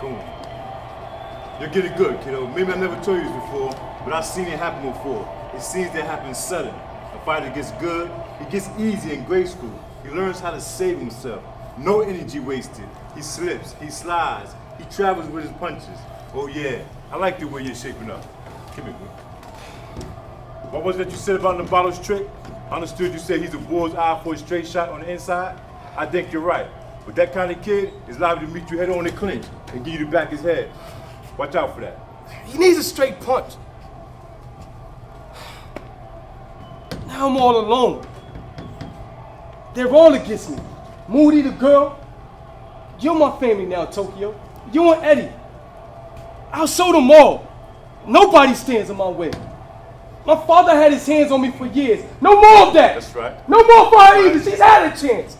Come on. You're getting good, kiddo. Maybe I never told you this before, but I've seen it happen before. It seems to happen suddenly. A fighter gets good, he gets easy in grade school. He learns how to save himself. No energy wasted. He slips, he slides, he travels with his punches. Oh yeah, I like the way you're shaping up. Give me one. What was it that you said about Lombardo's trick? I understood you said he's a bull's eye for a straight shot on the inside. I think you're right. But that kind of kid is liable to meet you head on in the clinch and give you the back of his head. Watch out for that. He needs a straight punch. Now I'm all alone. They're all against me. Moody, the girl. You're my family now, Tokyo. You and Eddie. I'll show them all. Nobody stands in my way. My father had his hands on me for years. No more of that. That's right. No more for her either. She's had a chance.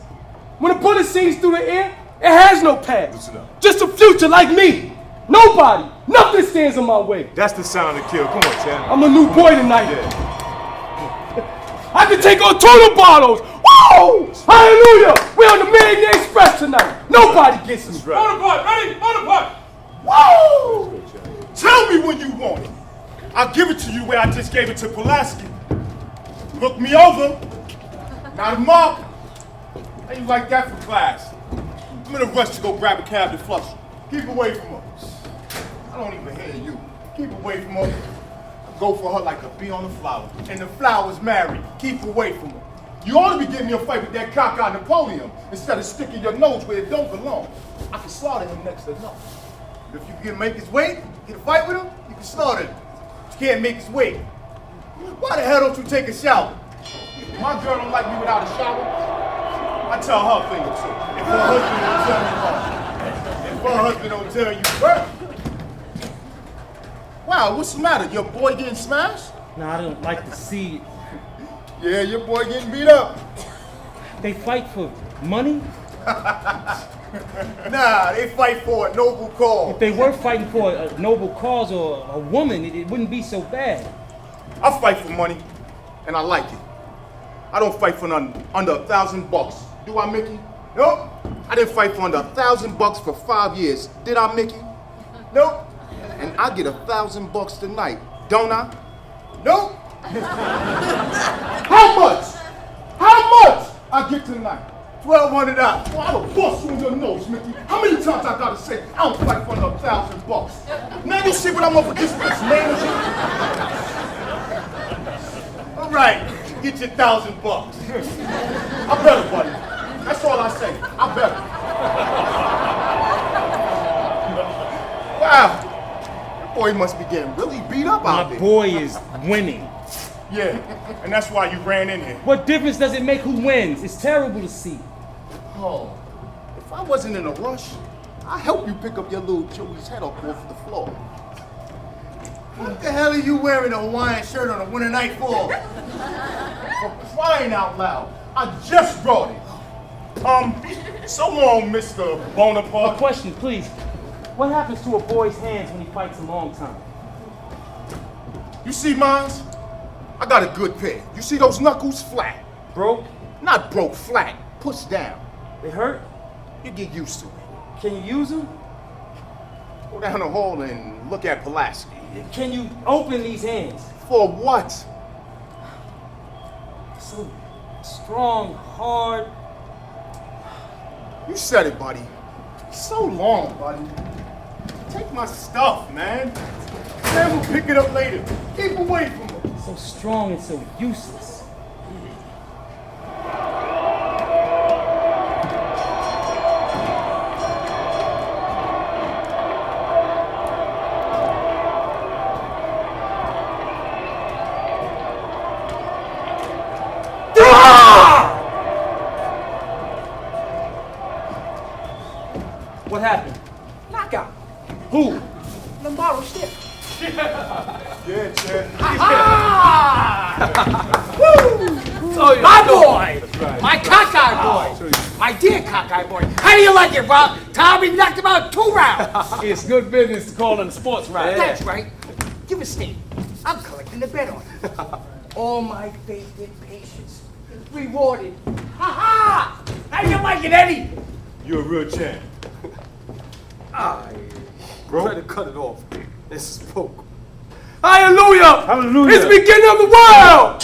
When a bullet sings through the air, it has no past. Listen up. Just a future like me. Nobody, nothing stands in my way. That's the sound of kill. Come on, champ. I'm a new boy tonight. Yeah. I can take on 2 Lombardos. Woo! Hallelujah! We're on the Midnight Express tonight. Nobody gets me. Right. Bonaparte, ready? Bonaparte! Woo! Tell me when you want it. I'll give it to you where I just gave it to Pulaski. Look me over. Not a mark. How you like that for class? I'm in a rush to go grab a cab to flush her. Keep away from her. I don't even hear you. Keep away from her. Go for her like a bee on a flower. And the flower's married. Keep away from her. You ought to be getting me a fight with that cockeyed Napoleon instead of sticking your nose where it don't belong. I can slaughter him next to nothing. If you can make his weight, get a fight with him, you can slaughter him. But you can't make his weight. Why the hell don't you take a shower? My girl don't like me without a shower. I tell her a thing or two. If her husband don't tell me, if her husband don't tell you first. Wow, what's the matter? Your boy getting smashed? No, I don't like to see. Yeah, your boy getting beat up. They fight for money? Nah, they fight for a noble cause. If they were fighting for a noble cause or a woman, it wouldn't be so bad. I fight for money, and I like it. I don't fight for none under $1,000. Do I, Mickey? Nope. I didn't fight for under $1,000 for 5 years. Did I, Mickey? Nope. And I get $1,000 tonight, don't I? Nope. How much? How much I get tonight? $1,200. Well, I'll bust you in your nose, Mickey. How many times I gotta say I don't fight for under $1,000? Now you see what I'm up against this manager? All right, get your $1,000. I better, buddy. That's all I say. I better. Wow. That boy must be getting really beat up out there. My boy is winning. Yeah, and that's why you ran in here. What difference does it make who wins? It's terrible to see. Oh, if I wasn't in a rush, I'd help you pick up your little Joey's head off the floor. What the hell are you wearing a Hawaiian shirt on a winter night for? For crying out loud, I just brought it. So long, Mr. Bonaparte. A question, please. What happens to a boy's hands when he fights a long time? You see mines? I got a good pair. You see those knuckles? Flat. Broke? Not broke, flat. Pushed down. They hurt? You get used to it. Can you use them? Go down the hall and look at Pulaski. Can you open these hands? For what? So strong, hard. You said it, buddy. So long, buddy. Take my stuff, man. Sam will pick it up later. Keep away from me. So strong and so useless. What happened? Knockout. Who? Lombardo stiff. Yeah, Chad. Woo! My boy! My cockeye boy! My dear cockeye boy! How do you like it, Rob? Tommy knocked him out 2 rounds! It's good business to call in a sports round. That's right. Give a state. I'm collecting the bet on it. All my favorite patients rewarded. Ha ha! How do you like it, Eddie? You're a real champ. Try to cut it off. This is broke. Hallelujah! Hallelujah! It's the beginning of the world!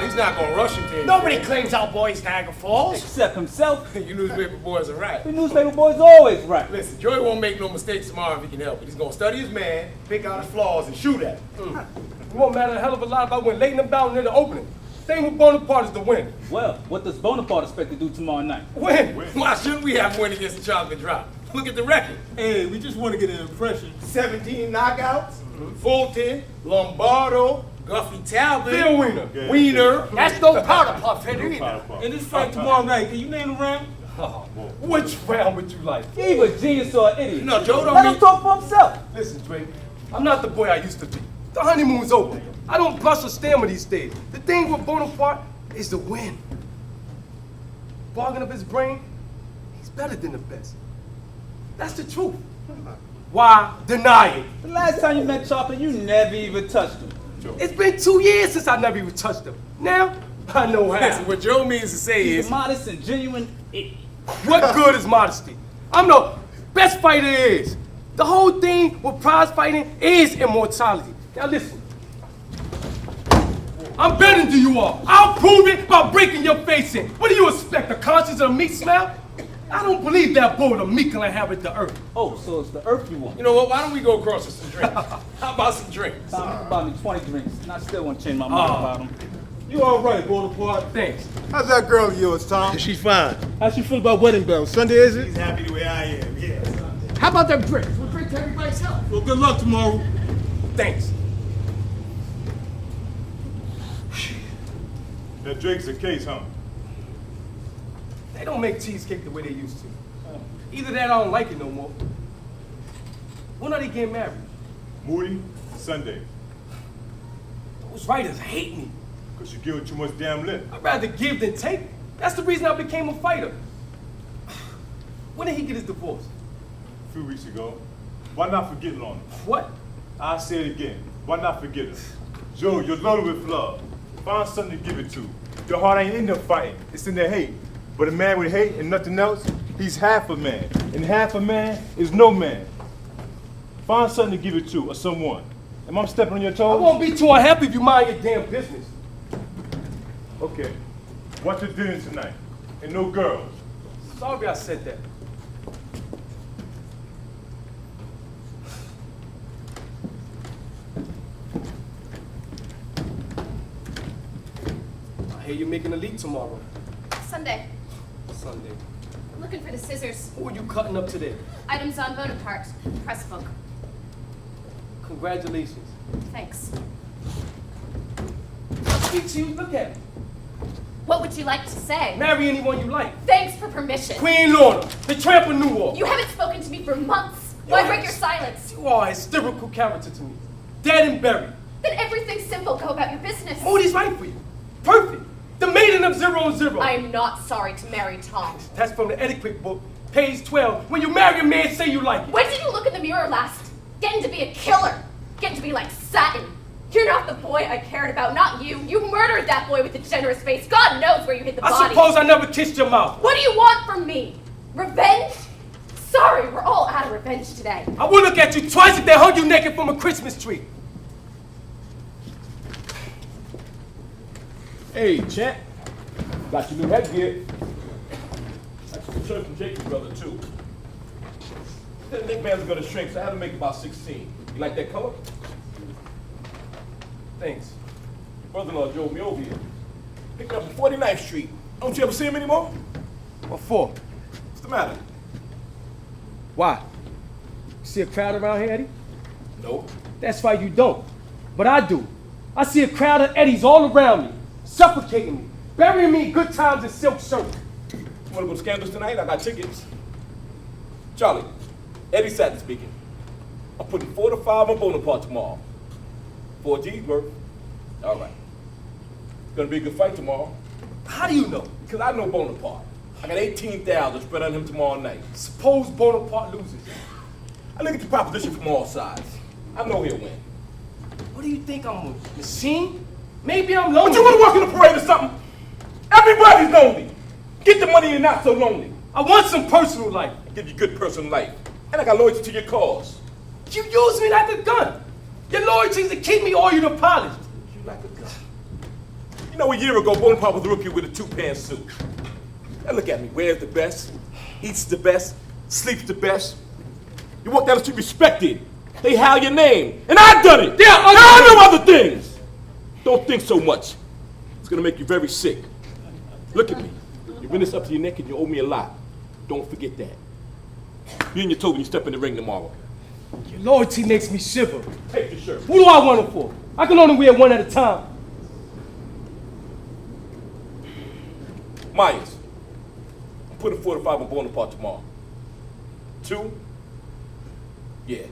He's not gonna rush into anything. Nobody claims our boys Niagara Falls. Except himself. You newspaper boys are right. The newspaper boy's always right. Listen, Joey won't make no mistakes tomorrow if he can help it. He's gonna study his man, pick out his flaws, and shoot at him. It won't matter a hell of a lot if I win laying them down near the opening. Thing with Bonaparte is to win. Well, what does Bonaparte expect to do tomorrow night? Win. Why shouldn't we have a win against the chocolate drop? Look at the record. Hey, we just want to get an impression. 17 knockouts, Fulton, Lombardo, Guffey Talbot, Bill Wiener. Wiener. That's no powder puff hitter either. In this fight tomorrow night, can you name the round? Which round would you like? He's a genius or an idiot. No, Joe don't Let him mean- talk for himself. Listen, Drake, I'm not the boy I used to be. The honeymoon's over. I don't blush or stammer these days. The thing with Bonaparte is the win. Bargain up his brain, he's better than the best. That's the truth. Why deny it? The last time you met Chopper, you never even touched him. It's been 2 years since I never even touched him. Now, I know how. Listen, what Joe means to say He's is, a modest and genuine idiot. What good is modesty? I'm the best fighter there is. The whole thing with prize fighting is immortality. Now listen. I'm better than you are. I'll prove it by breaking your face in. What do you expect, the conscience of a meat smell? I don't believe that boy with a meat can inhabit the earth. Oh, so it's the earth you want. You know what? Why don't we go across to some drinks? How about some drinks? Tom, you can buy me 20 drinks, and I still want to change my mind about them. You all right, Bonaparte? Thanks. How's that girl of yours, Tom? She's fine. How she feel about wedding bells? Sunday, is it? She's happy the way I am, yeah. How about them drinks? We'll drink to everybody's health. Well, good luck tomorrow. Thanks. That Drake's the case, huh? They don't make cheesecake the way they used to. Either that or I don't like it no more. When are they getting married? Moody, Sunday. Those writers hate me. Because you give it too much damn lip. I'd rather give than take. That's the reason I became a fighter. When did he get his divorce? A few weeks ago. Why not forget Lorna? What? I'll say it again. Why not forget her? Joe, you're loaded with love. Find something to give it to. Your heart ain't in the fighting. It's in the hate. But a man with hate and nothing else, he's half a man. And half a man is no man. Find something to give it to or someone. Am I stepping on your I toes? won't be too unhappy if you mind your damn business. Okay. What's your dinner tonight? And no girls. Sorry I said that. I hear you're making a leap tomorrow. Sunday. Sunday. I'm looking for the scissors. Who are you cutting up today? Items on Bonaparte. Press book. Congratulations. Thanks. I'll speak to you. Look at me. What would you like to say? Marry anyone you like. Thanks for permission. Queen Lorna, the tramp of Newark. You haven't spoken to me for months. Why break your silence? You are a hysterical character to me. Dead and buried. Then everything's simple. Go about your business. Moody's right for you. Perfect. The maiden of 0-0. I am not sorry to marry Tom. That's from the etiquette book, page 12. When you marry a man, say you like it. When did you look in the mirror last? Getting to be a killer. Getting to be like satin. You're not the boy I cared about, not you. You murdered that boy with the generous face. God knows where you hid the body. I suppose I never kissed your mouth. What do you want from me? Revenge? Sorry, we're all out of revenge today. I would look at you twice if they hung you naked from a Christmas tree. Hey, champ. Got your new headgear. That's the shirt from Jason's brother, too. The neckbands are gonna shrink, so I had to make about 16. You like that color? Thanks. Brother-in-law drove me over here. Picked up on 49th Street. Don't you ever see him anymore? What for? What's the matter? Why? You see a crowd around here, Eddie? No. That's right, you don't. But I do. I see a crowd of Eddies all around me, suffocating me, burying me in good times in silk shirts. You wanna go to Scandals tonight? I got tickets. Charlie, Eddie Satin speaking. I'm putting 4 to 5 on Bonaparte tomorrow. 4 G's worth. All right. It's gonna be a good fight tomorrow. How do you know? Because I know Bonaparte. I got 18,000 spread on him tomorrow night. Suppose Bonaparte loses. I look at the proposition from all sides. I know he'll win. What do you think, I'm a machine? Maybe I'm lonely. But you wanna walk in the parade or something? Everybody's lonely. Get the money and not so lonely. I want some personal life. I give you good personal life. And I got loyalty to your cause. You use me like a gun. Your loyalty is to keep me oiled and polished. You like a gun. You know, a year ago, Bonaparte was a rookie with a 2-pan suit. Now look at me, wears the best, eats the best, sleeps the best. You walk down the street respected. They howl your name. And I've done it. Yeah, I know other things. Don't think so much. It's gonna make you very sick. Look at me. You've been this up to your neck and you owe me a lot. Don't forget that. Be on your toe when you step in the ring tomorrow. Your loyalty makes me shiver. Take the shirt. Who do I want it for? I can only wear one at a time. Myers, I'm putting 4 to 5 on Bonaparte tomorrow. 2? Yeah.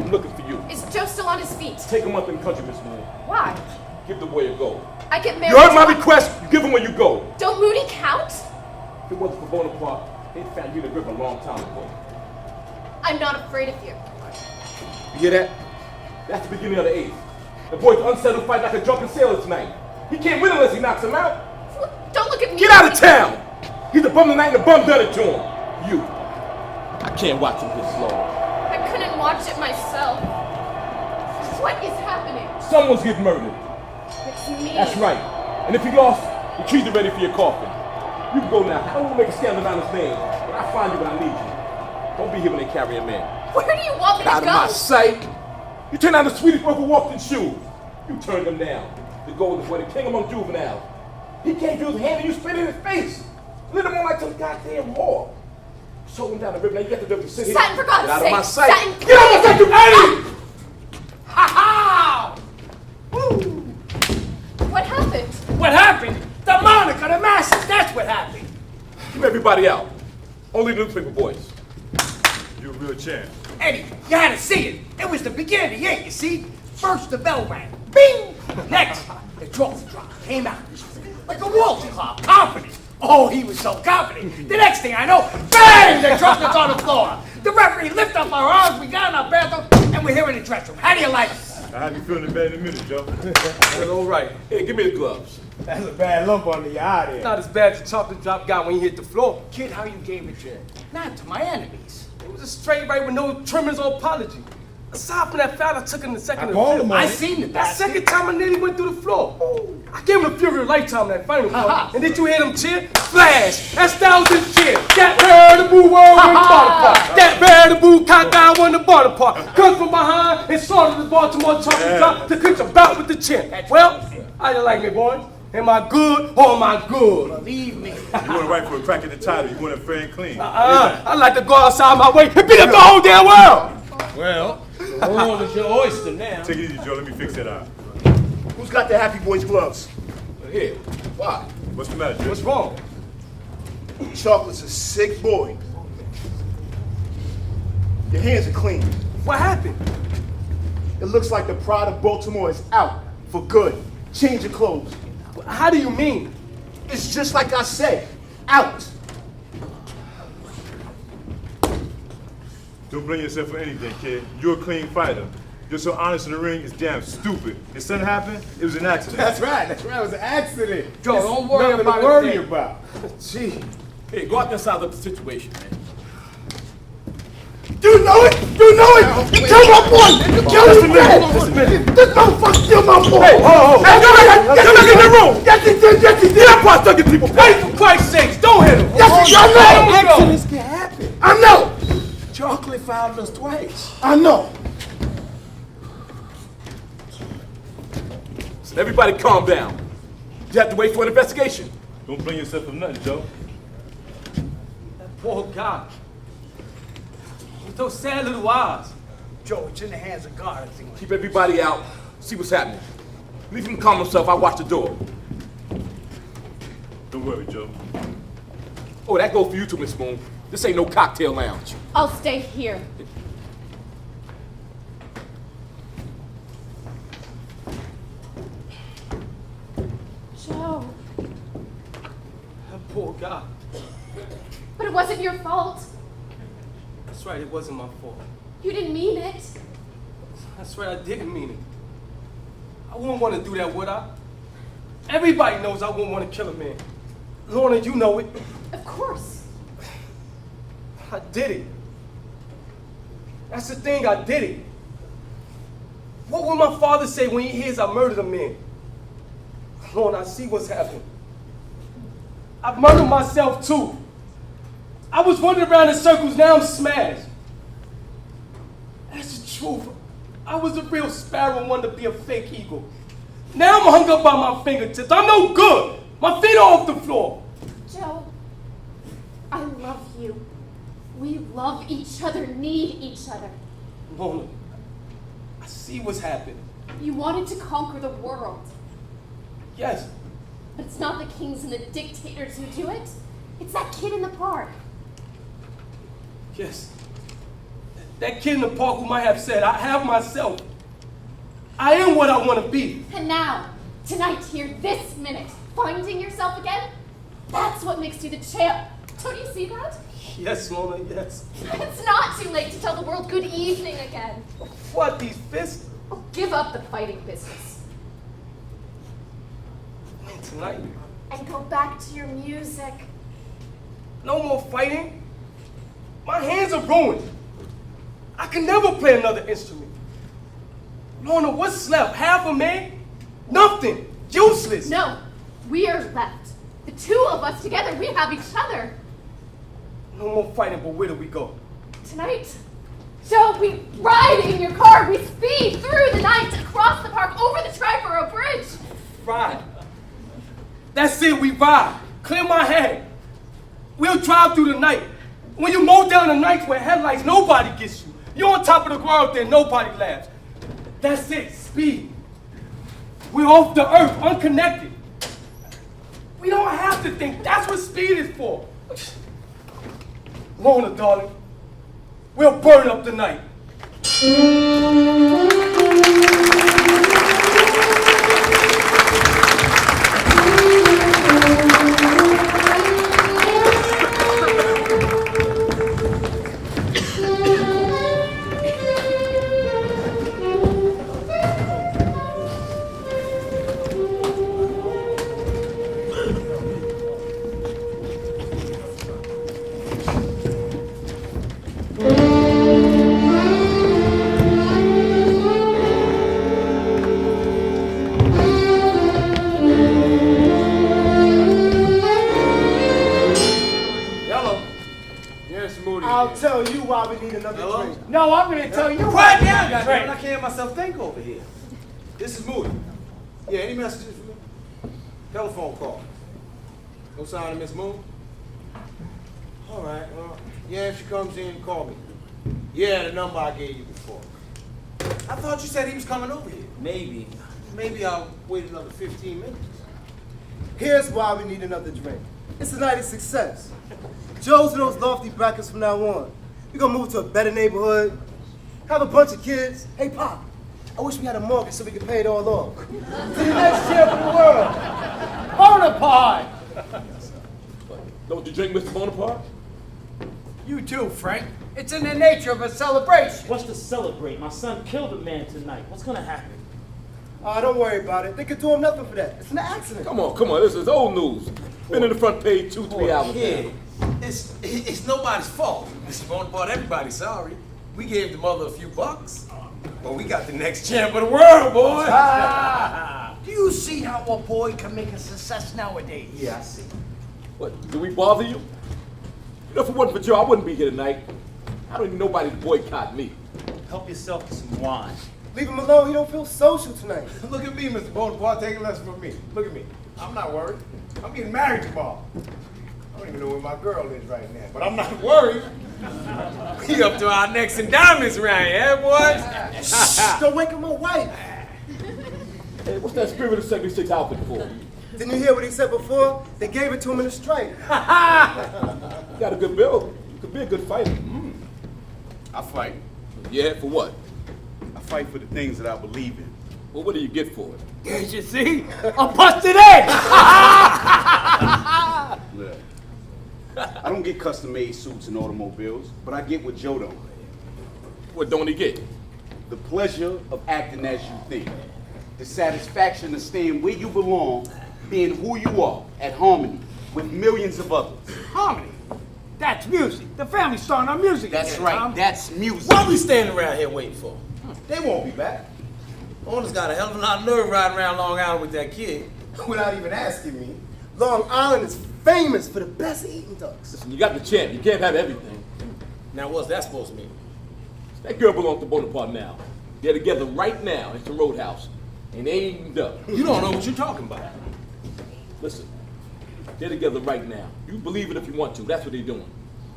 I'm looking for you. Is Joe still on his feet? Take him up in the country, Miss Moon. Why? Give the boy a go. I get married. You heard my to- request. You give him where you go. Don't Moody count? If it wasn't for Bonaparte, they'd found you in the river a long time ago. I'm not afraid of you. You hear that? That's the beginning of the 8th. The boy's unsettled fight like a drunken sailor tonight. He can't win unless he knocks him out. Don't look at me. Get out of town! He's a bum tonight and the bum done it to him. You. I can't watch him get slaughtered. I couldn't watch it myself. What is happening? Someone's getting murdered. It's me. That's right. And if he lost, the trees are ready for your coffin. You can go now. I don't want to make a scandal about his name, but I'll find you when I need you. Don't be here when they carry him in. Where do you want me Get out to go? of my sight. You turned down the sweetest boy who walked in shoes. You turned him down. The golden boy, the king among juveniles. He came to his hand and you spit in his face. Lit him on like some goddamn whore. Sold him down the river. Now you got the dirty sit here. Satin, for God's Get out sake. of my sight. Satin, Get out of my sight, you idiot! Ha ha! Woo! What happened? What happened? The Monica, the masses, that's what happened. Keep everybody out. Only the newspaper boys. You're a real champ. Eddie, you had to see it. It was the beginning of the 8, you see? First the bell rang. Bing! Next, the trophy drop came out. Like a waltz clock, confident. Oh, he was so confident. The next thing I know, bang! The trumpet's on the floor. The referee lifted up our arms, we got in our bathroom, and we're here in the dressing room. How do you like it? I have you feeling bad in a minute, Joe. Well, all right. Hey, give me the gloves. That's a bad lump under your eye there. Not as bad as the chocolate drop got when you hit the floor. Kid, how you gave it to? Not to my enemies. It was a straight right with no trimmings or apology. Aside from that foul I took in the second I and called fifth. him on I it. seen the That bastard. second time I nearly went through the floor. I gave him the fury of a lifetime that final one. And did you hear them cheer? Flash! That's thousands cheer. That veritable word won the Bonaparte. That veritable countdown won the Bonaparte. Comes from behind and slaughtered the Baltimore chocolate drop to clinch a bout with the chin. Well, how you like me, boy? Am I good or am I good? Believe me. You want to write for a crack at the title. You want it fair and clean. I like to go outside my way and beat up the whole damn world. Well, the world is your oyster now. Take it easy, Joe. Let me fix that out. Who's got the Happy Boys gloves? Here. Why? What's the matter, Joe? What's wrong? Chocolate's a sick boy. Your hands are clean. What happened? It looks like the pride of Baltimore is out for good. Change your clothes. How do you mean? It's just like I said, out. Don't blame yourself for anything, kid. You're a clean fighter. You're so honest in the ring, it's damn stupid. If something happened, it was an accident. That's right. It was an accident. Joe, don't worry Nothing about to it worry today. about. Gee. Hey, go out there and size up the situation, man. You know it! You know it! You killed my boy! You killed him, man! This motherfucker killed my boy! Hey, Get back in the room! Yes, he did! Yes, he did! Get up, I stuck people. Hey, for Christ's sakes, don't hit him! Yes, he did! I know! Accidents can happen. I know! Chocolate fouled us twice. I know! So everybody calm down. You have to wait for an investigation. Don't blame yourself for nothing, Joe. That poor guy. With those sad little eyes. Joe, it's in the hands of God, I think. Keep everybody out. See what's happening. Leave him to calm himself. I'll watch the door. Don't worry, Joe. Oh, that goes for you too, Miss Moon. This ain't no cocktail lounge. I'll stay here. Joe, That poor guy. but it wasn't your fault. That's right, it wasn't my fault. You didn't mean it. That's right, I didn't mean it. I wouldn't want to do that, would I? Everybody knows I wouldn't want to kill a man. Lorna, you know it. Of course. I did it. That's the thing, I did it. What will my father say when he hears I murdered a man? Lorna, I see what's happening. I've murdered myself too. I was running around in circles, now I'm smashed. That's the truth. I was a real sparrow, wanted to be a fake eagle. Now I'm hung up by my fingertips. I'm no good. My feet are off the floor. Joe, I love you. We love each other, need each other. Lorna, I see what's happening. You wanted to conquer the world. Yes, But it's not the kings and the dictators who do it. It's that kid in the park. yes. That kid in the park who might have said, I have myself. I am what I want to be. And now, tonight, here, this minute, finding yourself again, that's what makes you the champ. Don't you see that? Yes, Mona, yes. It's not too late to tell the world good evening again. What, these fists? Oh, give up the fighting business. Tonight. And go back to your music. No more fighting. My hands are ruined. I can never play another instrument. Lorna, what's left? Half a man? Nothing. Useless. No, we are left. The two of us together, we have each other. No more fighting, but where do we go? Tonight, Joe, we ride in your car. We speed through the night, across the park, over the Triborough Bridge. Ride. That's it, we ride. Clear my head. We'll drive through the night. When you mow down the nights with headlights, nobody gets you. You're on top of the world there, nobody laughs. That's it, speed. We're off the earth, unconnected. We don't have to think. That's what speed is for. Lorna, darling, we'll burn up the night. I'll tell you why we need another drink. No, I'm going to tell you. Quiet down, goddamn! I can't hear myself think over here. This is Moody. Yeah, any messages for me? Telephone call. No sign of Miss Moon? All right, well, yeah, if she comes in, call me. Yeah, the number I gave you before. I thought you said he was coming over here. Maybe. Maybe I'll wait another 15 minutes. Here's why we need another drink. It's a night of success. Joe's in those lofty brackets from now on. We're gonna move to a better neighborhood, have a bunch of kids. Hey, Pop, I wish we had a mortgage so we could pay it all off. To the next champ of the world, Bonaparte! Don't you drink, Mr. Bonaparte? You too, Frank. It's in the nature of a celebration. What's to celebrate? My son killed a man tonight. What's gonna happen? Don't worry about it. They could do him nothing for that. It's an accident. Come on, this is old news. Been in the front page 2-3 hours Yeah, now. it's nobody's fault. Mr. Bonaparte, everybody's sorry. We gave the mother a few bucks. But we got the next champ of the world, boy. Do you see how a boy can make a success nowadays? Yeah, I see. What, do we bother you? You know, if it wasn't for Joe, I wouldn't be here tonight. I don't need nobody to boycott me. Help yourself to some wine. Leave him alone. He don't feel social tonight. Look at me, Mr. Bonaparte. Take a lesson from me. Look at me. I'm not worried. I'm getting married tomorrow. I don't even know where my girl is right now, but I'm not worried. We up to our necks in diamonds around here, boys. Shh, don't wake up my wife. Hey, what's that Spirit of 76 outfit for? Didn't you hear what he said before? They gave it to him in a strike. You got a good build. You could be a good fighter. I fight. Yeah, for what? I fight for the things that I believe in. Well, what do you get for it? Can't you see? A busted egg! Look, I don't get custom-made suits and automobiles, but I get what Joe don't. What don't he get? The pleasure of acting as you think. The satisfaction of staying where you belong, being who you are, at harmony with millions of others. Harmony. That's music. The family's starting our music That's again, right. Tom. That's music. What are we standing around here waiting for? They won't be back. Owner's got a hell of a lot of nerve riding around Long Island with that kid without even asking me. Long Island is famous for the best eating ducks. Listen, you got the champ. You can't have everything. Now, what's that supposed to mean? That girl belongs to Bonaparte now. They're together right now at the Roadhouse. And they ain't even done. You don't know what you're talking about. Listen, they're together right now. You believe it if you want to. That's what they're doing.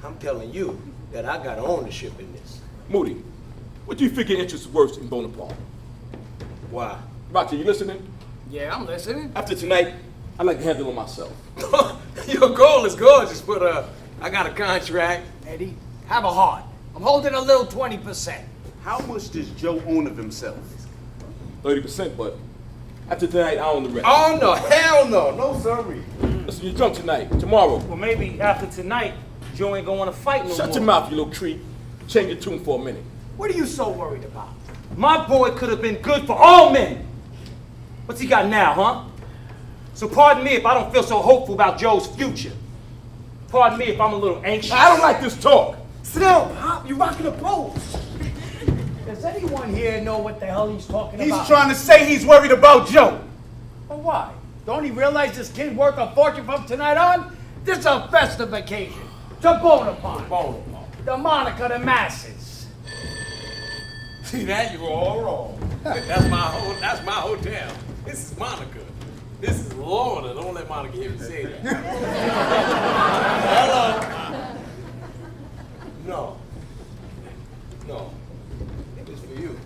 I'm telling you that I got ownership in this. Moody, what do you figure interest is worse in Bonaparte? Why? Roger, you listening? Yeah, I'm listening. After tonight, I'd like to handle it myself. Your goal is gorgeous, but I got a contract. Eddie, have a heart. I'm holding a little 20%. How much does Joe own of himself? 30%, but after tonight, I own the rest. Oh, no, hell no. No, sorry. Listen, you're drunk tonight. Tomorrow. Well, maybe after tonight, Joe ain't gonna wanna fight no more. Shut your mouth, you little creep. Change your tune for a minute. What are you so worried about? My boy could have been good for all men. What's he got now, huh? So pardon me if I don't feel so hopeful about Joe's future. Pardon me if I'm a little anxious. I don't like this talk. Sit down, Pop. You're rocking the boat. Does anyone here know what the hell he's talking about? He's trying to say he's worried about Joe. Well, why? Don't he realize this kid worth a fortune from tonight on? This is a festive occasion. To Bonaparte. The monarch of the masses. See that? You were all wrong. That's my hotel. This is Monica. This is Lorna. Don't let Monica hear me say that. Hello. No. It was for you.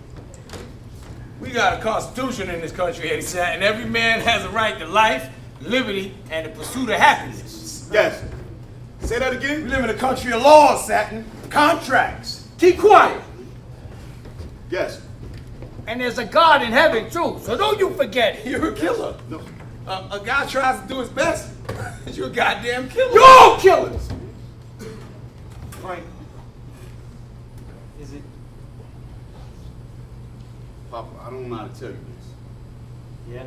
We got a constitution in this country, Eddie Sat, and every man has a right to life, liberty, and the pursuit of happiness. Yes. Say that again? We live in a country of laws, Satin. Contracts. Keep quiet. Yes. And there's a God in heaven, too, so don't you forget it. You're a killer. No. A guy tries to do his best. You're a goddamn killer. You're all killers. Frank, is it? Papa, I don't know how to tell you this. Yeah.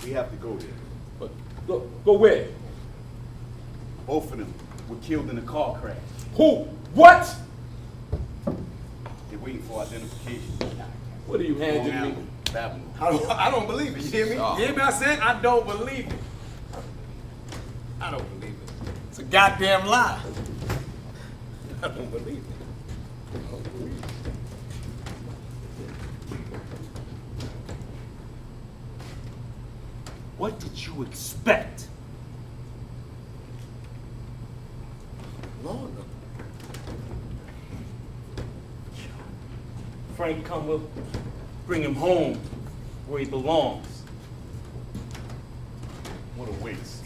We have to go there. But go where? Both of them were killed in a car crash. Who? What? They're waiting for identification. What are you handing me? Babylon. I don't believe it. You hear me? Oh. You hear me? I said I don't believe it. I don't believe it. It's a goddamn lie. I don't believe it. I don't believe it. What did you expect? Lorna. Frank, come, we'll bring him home where he belongs. What a waste.